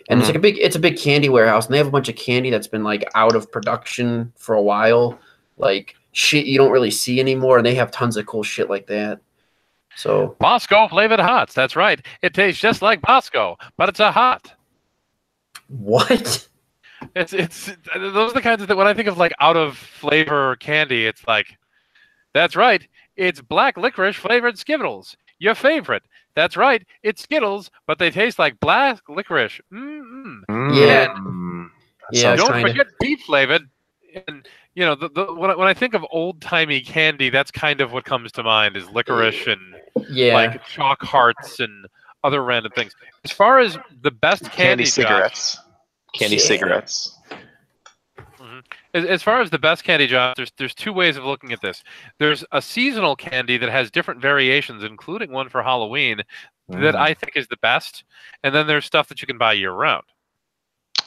And it's like it's a big candy warehouse, and they have a bunch of candy that's been like out of production for a while, like shit you don't really see anymore, and they have tons of cool shit like that. So Bosco flavored hots. That's right. It tastes just like Bosco, but it's a hot. what? It's those are the kinds of when I think of like out of flavor candy, it's like that's right. It's black licorice flavored Skittles. Your favorite. That's right. It's Skittles, but they taste like black licorice. Yeah. Yeah. Don't forget beef flavored. And you know, when I think of old timey candy, that's kind of what comes to mind is licorice and like chalk hearts and other random things. As far as the best candy cigarettes, cigarettes. As far as the best candy, Josh, there's two ways of looking at this. There's a seasonal candy that has different variations, including one for Halloween, that I think is the best. And then there's stuff that you can buy year round.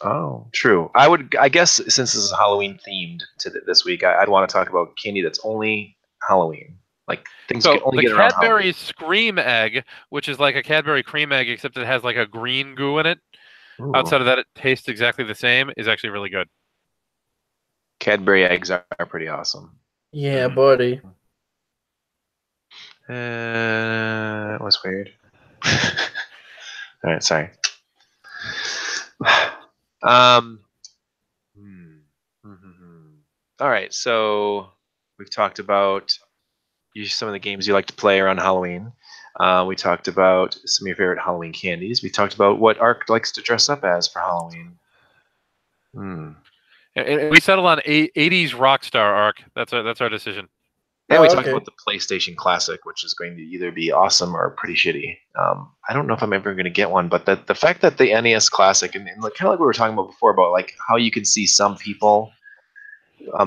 Oh, true. I guess since this is Halloween themed this week, I'd want to talk about candy that's only Halloween. Like things you can only get around Halloween. Cadbury Scream Egg, which is like a Cadbury cream egg, except it has like a green goo in it. Ooh. Outside of that, it tastes exactly the same. Is actually really good. Cadbury eggs are pretty awesome. Yeah, buddy. That was weird. All right, sorry. All right, so we've talked about some of the games you like to play around Halloween. We talked about some of your favorite Halloween candies. We talked about what Ark likes to dress up as for Halloween. And we settled on 80s rock star, Ark. That's our decision. And we talked about the PlayStation Classic, which is going to either be awesome or pretty shitty. I don't know if I'm ever going to get one, but the fact that the NES Classic, and kind of like we were talking about before, about like how you can see some people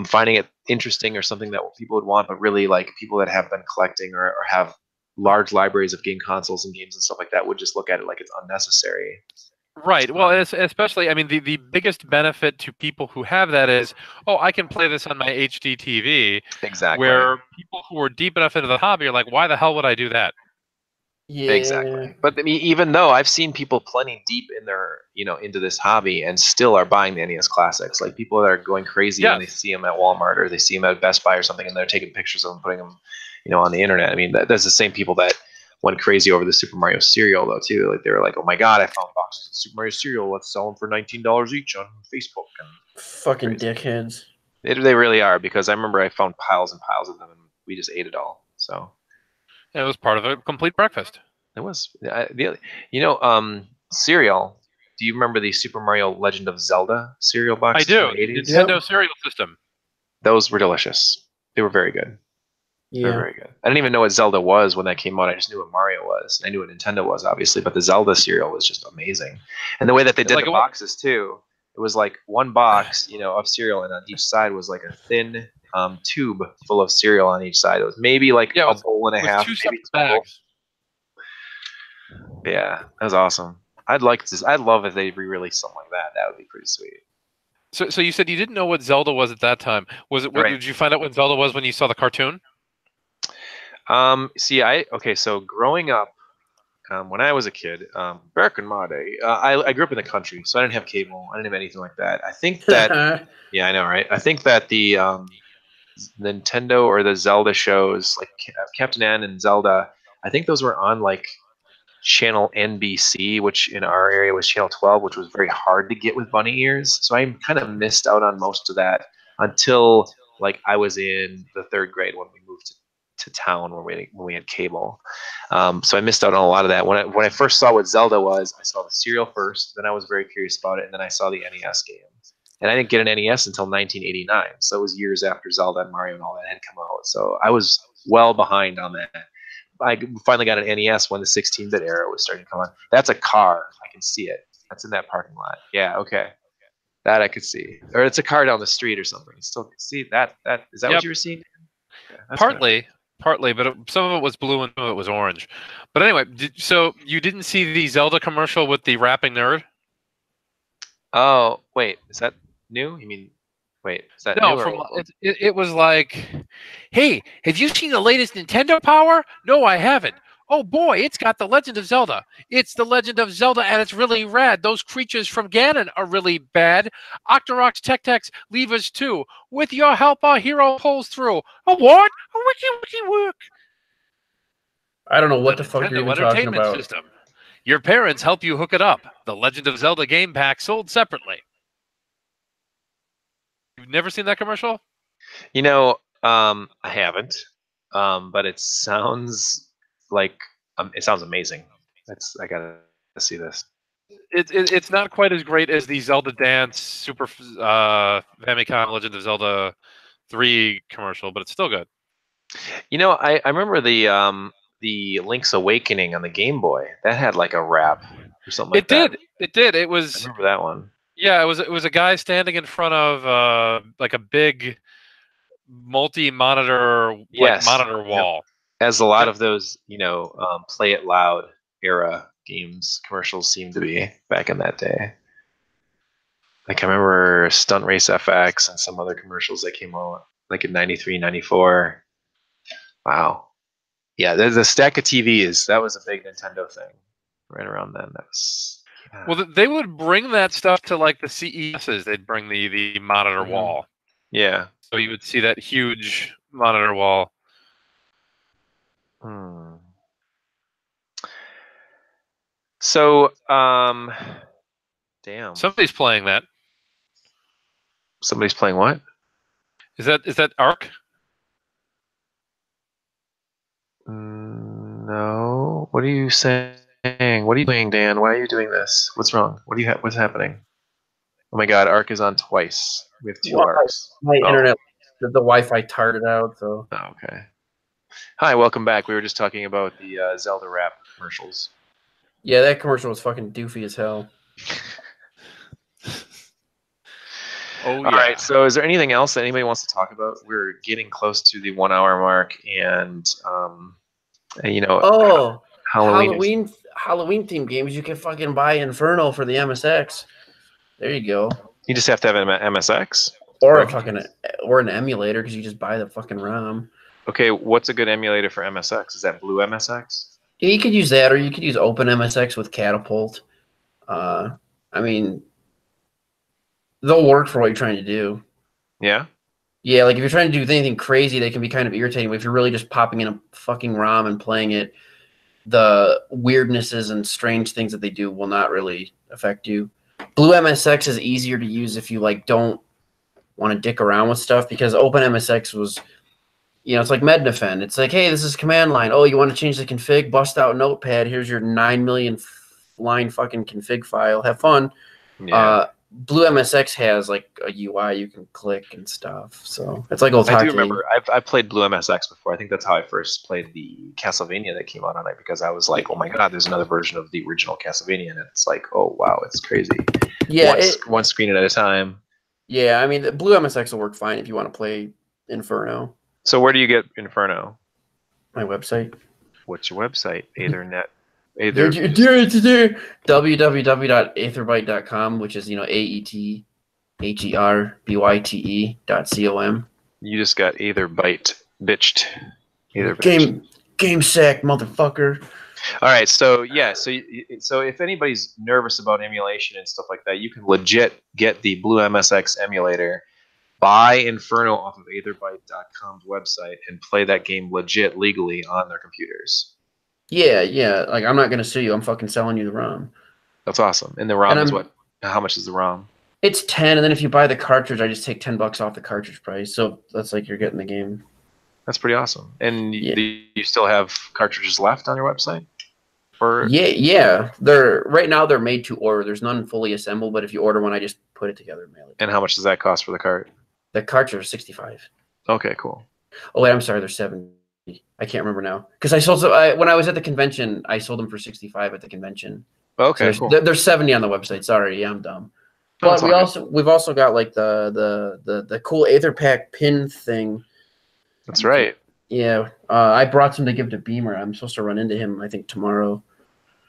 finding it interesting or something that people would want, but really like people that have been collecting or have large libraries of game consoles and games and stuff like that would just look at it like it's unnecessary. Right. Well, especially, I mean, the biggest benefit to people who have that is, oh, I can play this on my HD TV. Exactly. Where people who are deep enough into the hobby are like, why the hell would I do that? Yeah. Exactly. But I mean, even though I've seen people plenty deep in their, into this hobby and still are buying the NES classics, like people that are going crazy when they Yes. see them at Walmart or they see them at Best Buy or something, and they're taking pictures of them, putting them, on the internet. I mean, that's the same people that went crazy over the Super Mario cereal, though, too. Like they were like, "Oh my God, I found boxes of Super Mario cereal. Let's sell them for $19 each on Facebook." And Fucking crazy. dickheads. They really are, because I remember I found piles and piles of them, and we just ate it all. So. It was part of a complete breakfast. It was cereal. Do you remember the Super Mario Legend of Zelda cereal I boxes do. from the 80s? Nintendo cereal system. Those were delicious. They were very good. They were Yeah. very good. I didn't even know what Zelda was when that came out. I just knew what Mario was. I knew what Nintendo was, obviously, but the Zelda cereal was just amazing. And the way that they did Like the boxes too, it was like one box, of cereal, and on each side was like a thin tube full of cereal on each side. It was maybe like a bowl and a half, two maybe separate bags. Yeah, that was awesome. I'd love if they re-released something like that. That would be pretty sweet. So you said you didn't know what Zelda was at that time. Was it? Right. Did you find out what Zelda was when you saw the cartoon? So growing up, when I was a kid, back in my day, I grew up in the country, so I didn't have cable. I didn't have anything like that. I think that, yeah, I know, right? I think that the Nintendo or the Zelda shows, like Captain N and Zelda, I think those were on like channel NBC, which in our area was channel 12, which was very hard to get with bunny ears. So I kind of missed out on most of that until like I was in the third grade when we moved to town when we had cable. So I missed out on a lot of that. When I first saw what Zelda was, I saw the cereal first. Then I was very curious about it, and then I saw the NES game. And I didn't get an NES until 1989, so it was years after Zelda and Mario and all that had come out. So I was well behind on that. I finally got an NES when the 16-bit era was starting to come on. That's a car. I can see it. That's in that parking lot. Yeah, okay. That I could see. Or it's a car down the street or something. Still see that. Is that what you were seeing? Yeah, Partly, but some of it was blue and some of it was orange. But anyway, so you didn't see the Zelda commercial with the rapping nerd? Oh, wait. Is that new? You mean, wait, is that No, new or from old? it was like, hey, have you seen the latest Nintendo Power? No, I haven't. Oh boy, it's got the Legend of Zelda. It's the Legend of Zelda, and it's really rad. Those creatures from Ganon are really bad. Octoroks, Tech-Techs, leave us too. With your help, our hero pulls through. A what? A wiki work. I don't know what the fuck Nintendo you're even talking about. System. Your parents help you hook it up. The Legend of Zelda game pack sold separately. You've never seen that commercial? I haven't. But it sounds like it sounds amazing. I gotta see this. It's not quite as great as the Zelda Dance Super Famicom Legend of Zelda 3 commercial, but it's still good. I remember the Link's Awakening on the Game Boy. That had like a rap or something like that. It did. It was. I remember that one. Yeah, it was a guy standing in front of like a big multi-monitor monitor wall. As a lot of those, play it loud era games commercials seem to be back in that day. Like I remember Stunt Race FX and some other commercials that came out like in 93, 94. Wow. Yeah, there's a stack of TVs. That was a big Nintendo thing right around then. Well, they would bring that stuff to like the CESs. They'd bring the monitor wall. Yeah. So you would see that huge monitor wall. So, damn. Somebody's playing that. Somebody's playing what? Is that Ark? No. What are you saying? What are you doing, Dan? Why are you doing this? What's wrong? What's happening? Oh my God, Ark is on twice. We have two Arks. My internet, the Wi-Fi tarted out. So. Oh, okay. Hi, welcome back. We were just talking about the Zelda rap commercials. Yeah, that commercial was fucking doofy as hell. All right. So, is there anything else that anybody wants to talk about? We're getting close to the 1 hour mark, and Halloween themed games. You can fucking buy Inferno for the MSX. There you go. You just have to have an MSX or an emulator because you just buy the fucking ROM. Okay, what's a good emulator for MSX? Is that Blue MSX? Yeah, you could use that, or you could use OpenMSX with Catapult. I mean, they'll work for what you're trying to do. Yeah. Yeah, like if you're trying to do anything crazy, they can be kind of irritating. But if you're really just popping in a fucking ROM and playing it, the weirdnesses and strange things that they do will not really affect you. Blue MSX is easier to use if you like don't want to dick around with stuff, because OpenMSX was, it's like Mednafen. It's like, hey, this is command line. Oh, you want to change the config? Bust out Notepad. Here's your 9 million line fucking config file. Have fun. Yeah. Blue MSX has like a UI you can click and stuff. So it's like old I do hockey. remember I played Blue MSX before. I think that's how I first played the Castlevania that came out on it, because I was like, oh my god, there's another version of the original Castlevania, and it's like, oh wow, it's crazy. Yeah, one screen at a time. Yeah, I mean, the Blue MSX will work fine if you want to play Inferno. So where do you get Inferno? My website. What's your website? Ethernet. www.aetherbyte.com, which is AETHERBYTE.com. You just got Etherbyte bitched. Game sack, motherfucker. All right, so yeah, so if anybody's nervous about emulation and stuff like that, you can legit get the Blue MSX emulator, buy Inferno off of Etherbyte.com's website, and play that game legit legally on their computers. Yeah. Like, I'm not gonna sue you. I'm fucking selling you the ROM. That's awesome. And the ROM is what? How much is the ROM? It's 10, and then if you buy the cartridge, I just take $10 off the cartridge price. So that's like you're getting the game. That's pretty awesome. And you still have cartridges left on your website? Or yeah. Right now they're made to order. There's none fully assembled, but if you order one, I just put it together and mail it. And how much does that cost for the cart? The cartridge is $65. Okay, cool. Oh wait, I'm sorry, they're $70. I can't remember now, because I sold when I was at the convention. I sold them for $65 at the convention. Okay, so cool. They're $70 on the website. Sorry, yeah, I'm dumb. But we've also got like the cool AetherPack pin thing. That's right. Yeah, I brought some to give to Beamer. I'm supposed to run into him, I think, tomorrow.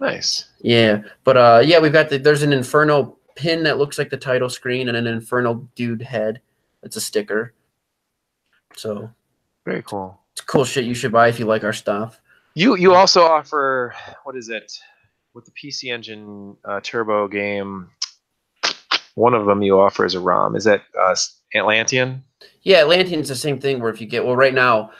Nice. Yeah, but yeah, we've got there's an Inferno pin that looks like the title screen, and an Inferno dude head. It's a sticker. So very cool. It's cool shit you should buy if you like our stuff. You also offer, what is it, with the PC Engine Turbo game? One of them you offer as a ROM. Is that Atlantean? Yeah, Atlantean's the same thing. Where if you get right now,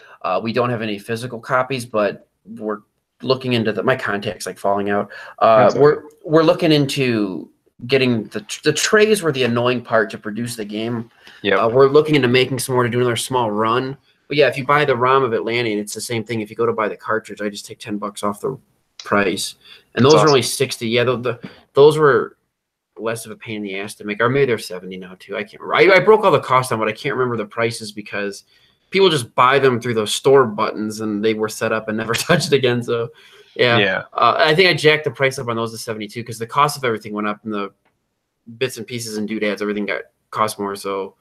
we don't have any physical copies, but we're looking into my contacts like falling out. We're looking into getting the trays were the annoying part to produce the game. Yeah, we're looking into making some more to do another small run. But yeah, if you buy the ROM of Atlantean, it's the same thing. If you go to buy the cartridge, I just take $10 off the price, and those are only 60. Yeah, those were less of a pain in the ass to make, or maybe they're 70 now too. I can't remember. I broke all the costs on, but I can't remember the prices because people just buy them through those store buttons, and they were set up and never touched again. So yeah. I think I jacked the price up on those to 72 because the cost of everything went up, and the bits and pieces and doodads, everything cost more. So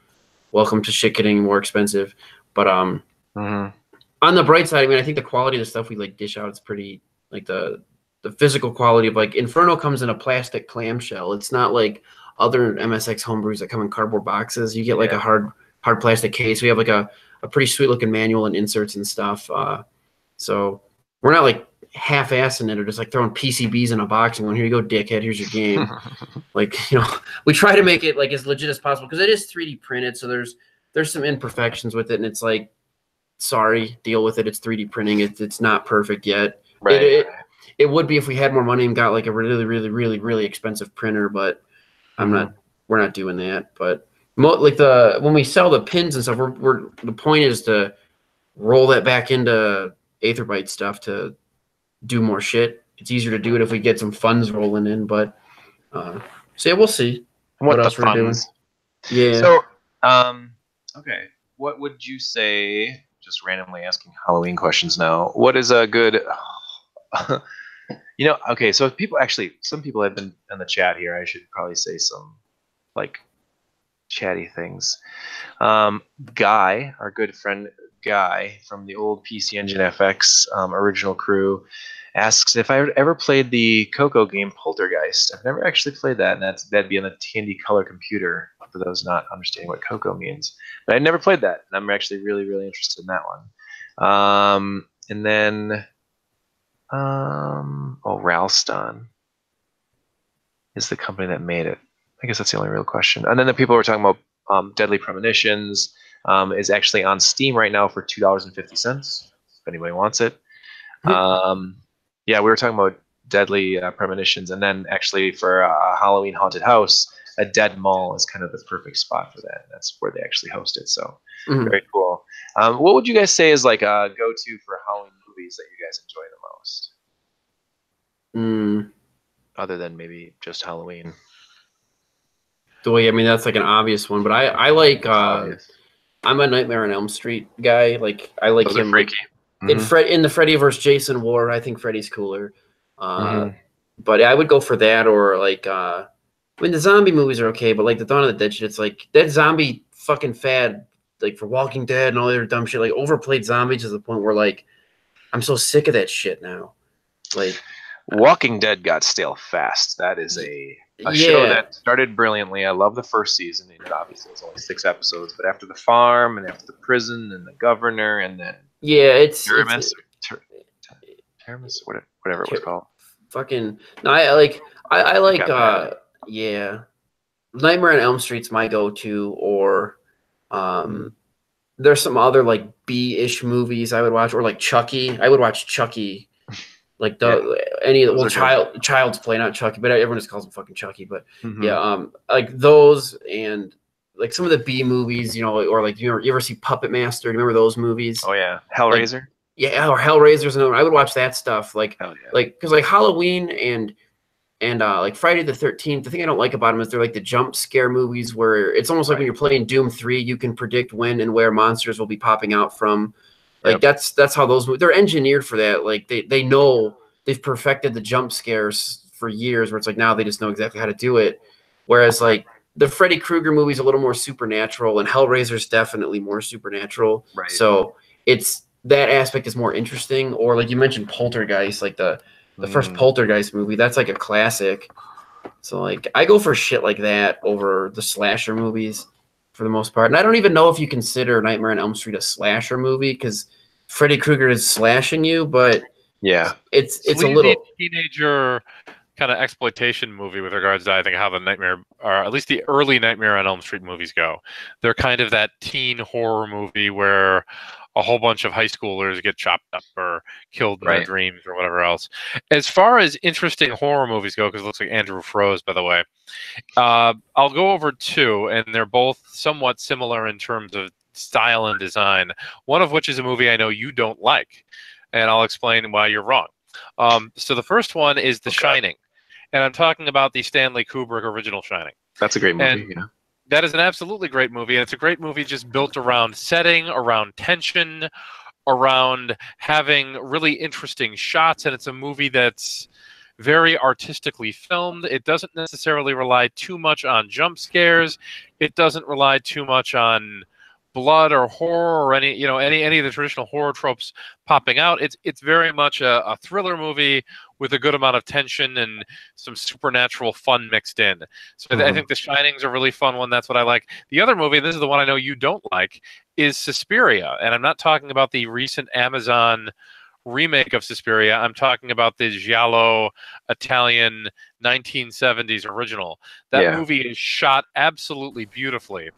welcome to shit getting more expensive. But on the bright side, I mean, I think the quality of the stuff we like dish out is pretty, like the physical quality of, like, Inferno comes in a plastic clamshell. It's not like other MSX homebrews that come in cardboard boxes. You get like a hard plastic case. We have like a pretty sweet looking manual and inserts and stuff. So we're not like half-assing it or just like throwing PCBs in a box and going, here you go, dickhead, here's your game. Like, we try to make it like as legit as possible because it is 3D printed. So there's some imperfections with it, and it's like, sorry, deal with it. It's 3D printing. It's not perfect yet. Right. It would be if we had more money and got like a really, really, really, really expensive printer, but we're not doing that. But like when we sell the pins and stuff, the point is to roll that back into Aetherbyte stuff to do more shit. It's easier to do it if we get some funds rolling in, but so yeah, we'll see what else we're doing. Yeah. So okay, what would you say? Just randomly asking Halloween questions now. What is a good? Okay, so some people have been in the chat here. I should probably say some like chatty things. Guy, our good friend Guy from the old PC Engine FX original crew, asks if I ever played the Coco game Poltergeist. I've never actually played that, and that'd be on a Tandy Color computer, for those not understanding what Coco means. But I never played that, and I'm actually really, really interested in that one. And then Oh, Ralston is the company that made it. I guess that's the only real question. And then the people were talking about Deadly Premonitions is actually on Steam right now for $2.50 if anybody wants it. Yeah, we were talking about Deadly Premonitions, and then actually for a Halloween haunted house, a dead mall is kind of the perfect spot for that. That's where they actually host it. So very cool. What would you guys say is like a go-to for Halloween movies that you guys enjoy the most? Other than maybe just Halloween. The way, I mean, that's like an obvious one, but I like I'm a Nightmare on Elm Street guy. Like I like Those him. are freaky. In the Freddy versus Jason war, I think Freddy's cooler. But I would go for that, or like I mean, the zombie movies are okay, but like the Dawn of the Dead shit, it's like that zombie fucking fad, like for Walking Dead and all their dumb shit, like overplayed zombies to the point where like I'm so sick of that shit now. Like Walking Dead got stale fast. That is a show that started brilliantly. I love the first season. And obviously, it's only 6 episodes, but after the farm and after the prison and the governor and then Teramis, whatever it was called. Fucking no, I like Nightmare on Elm Street's my go-to, or there's some other like B-ish movies I would watch, or like Chucky. I would watch Chucky. Like Child's Play, not Chucky, but everyone just calls him fucking Chucky. But like those, and like some of the B movies, you know, or like you ever see Puppet Master? Do you remember those movies? Oh yeah, Hellraiser. Like, or Hellraiser's another one. I would watch that stuff. Like because like Halloween and like Friday the 13th. The thing I don't like about them is they're like the jump scare movies where it's almost like when you're playing Doom 3, you can predict when and where monsters will be popping out from. Like that's how those movies, they're engineered for that. Like they know, they've perfected the jump scares for years, where it's like now they just know exactly how to do it. Whereas like the Freddy Krueger movie is a little more supernatural, and Hellraiser's definitely more supernatural. Right. So it's that aspect is more interesting. Or like you mentioned Poltergeist, like the first Poltergeist movie, that's like a classic. So like I go for shit like that over the slasher movies for the most part. And I don't even know if you consider Nightmare on Elm Street a slasher movie, because Freddy Krueger is slashing you, but yeah, it's a little teenager kind of exploitation movie with regards to, I think, how the Nightmare, or at least the early Nightmare on Elm Street movies go. They're kind of that teen horror movie where a whole bunch of high schoolers get chopped up or killed in their dreams or whatever else. As far as interesting horror movies go, because it looks like Andrew froze, by the way, I'll go over 2, and they're both somewhat similar in terms of style and design, one of which is a movie I know you don't like, and I'll explain why you're wrong. So the first one is The Shining, and I'm talking about the Stanley Kubrick original Shining. That's a great movie. And that is an absolutely great movie, and it's a great movie just built around setting, around tension, around having really interesting shots, and it's a movie that's very artistically filmed. It doesn't necessarily rely too much on jump scares. It doesn't rely too much on blood or horror or any of the traditional horror tropes popping out. It's very much a thriller movie with a good amount of tension and some supernatural fun mixed in. So I think The Shining's a really fun one. That's what I like. The other movie, this is the one I know you don't like, is Suspiria. And I'm not talking about the recent Amazon remake of Suspiria. I'm talking about the giallo Italian 1970s original. That movie is shot absolutely beautifully.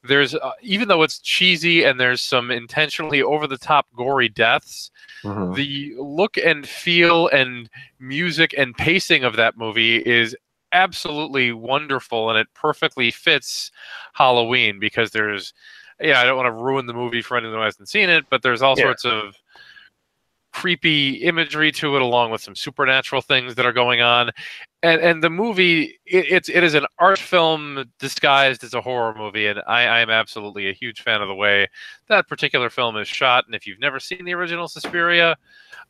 There's even though it's cheesy and there's some intentionally over-the-top gory deaths, the look and feel and music and pacing of that movie is absolutely wonderful, and it perfectly fits Halloween, because there's, I don't want to ruin the movie for anyone who hasn't seen it, but there's all sorts of creepy imagery to it, along with some supernatural things that are going on. And the movie, it is an art film disguised as a horror movie, and I am absolutely a huge fan of the way that particular film is shot. And if you've never seen the original Suspiria,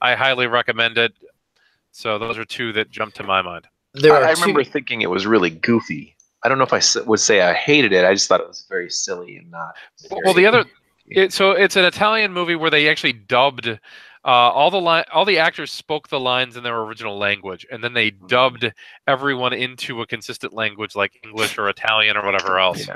I highly recommend it. So those are 2 that jump to my mind. I remember thinking it was really goofy. I don't know if I would say I hated it. I just thought it was very silly and not. Well, the other, so it's an Italian movie where they actually dubbed. All the actors spoke the lines in their original language, and then they dubbed everyone into a consistent language like English or Italian or whatever else.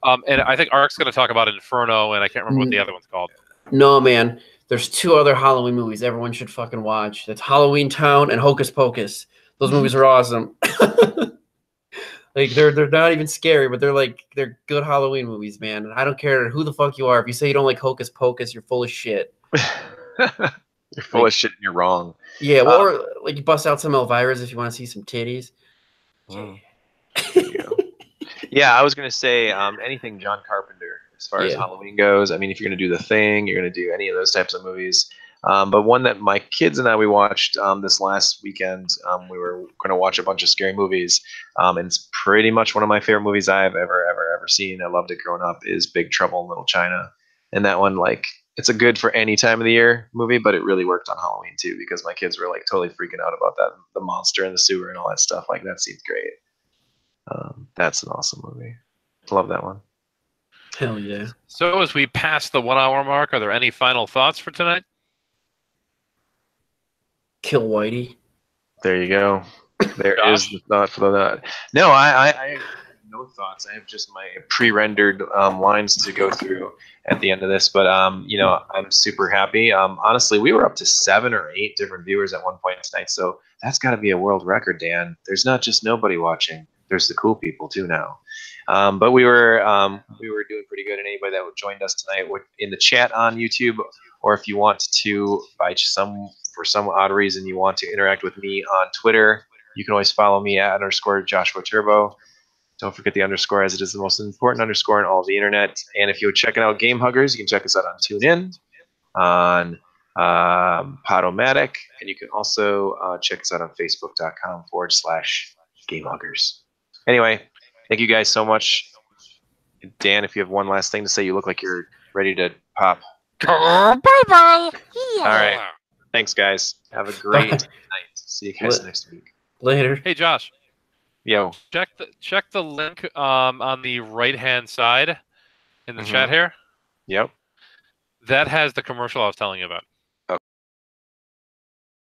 And I think Ark's going to talk about Inferno, and I can't remember what the other one's called. No, man. there's 2 other Halloween movies everyone should fucking watch. That's Halloween Town and Hocus Pocus. Those movies are awesome. Like they're not even scary, but they're good Halloween movies, man. And I don't care who the fuck you are. If you say you don't like Hocus Pocus, you're full of shit. You're full of shit and you're wrong. Yeah, well, or like you bust out some Elvira's if you want to see some titties. There you go. Yeah, I was gonna say anything John Carpenter as far as Halloween goes. I mean, if you're gonna do The Thing, you're gonna do any of those types of movies. But one that my kids and I we watched this last weekend, we were gonna watch a bunch of scary movies, and it's pretty much one of my favorite movies I've ever seen. I loved it growing up. Is Big Trouble in Little China, and that one it's a good for any time of the year movie, but it really worked on Halloween too because my kids were like totally freaking out about that, the monster in the sewer and all that stuff. Like that seems great. That's an awesome movie. Love that one. Hell yeah. So as we pass the 1 hour mark, are there any final thoughts for tonight? Kill Whitey. There you go. There is the thought for that. No, I have no thoughts. I have just my pre-rendered lines to go through at the end of this. But you know, I'm super happy. Honestly, we were up to 7 or 8 different viewers at one point tonight, so that's got to be a world record, Dan. There's not just nobody watching. There's the cool people too now. But we were doing pretty good. And anybody that joined us tonight in the chat on YouTube, or if you want to, for some odd reason you want to interact with me on Twitter, you can always follow me at _Joshua Turbo. Don't forget the underscore, as it is the most important underscore in all of the internet. And if you're checking out Game Huggers, you can check us out on TuneIn, on Podomatic, and you can also check us out on Facebook.com/Game Huggers. Anyway, thank you guys so much. Dan, if you have one last thing to say, you look like you're ready to pop. Bye-bye. All right. Thanks, guys. Have a great night. See you guys next week. Later. Hey, Josh. Yo. Check the link on the right-hand side in the chat here. Yep. That has the commercial I was telling you about.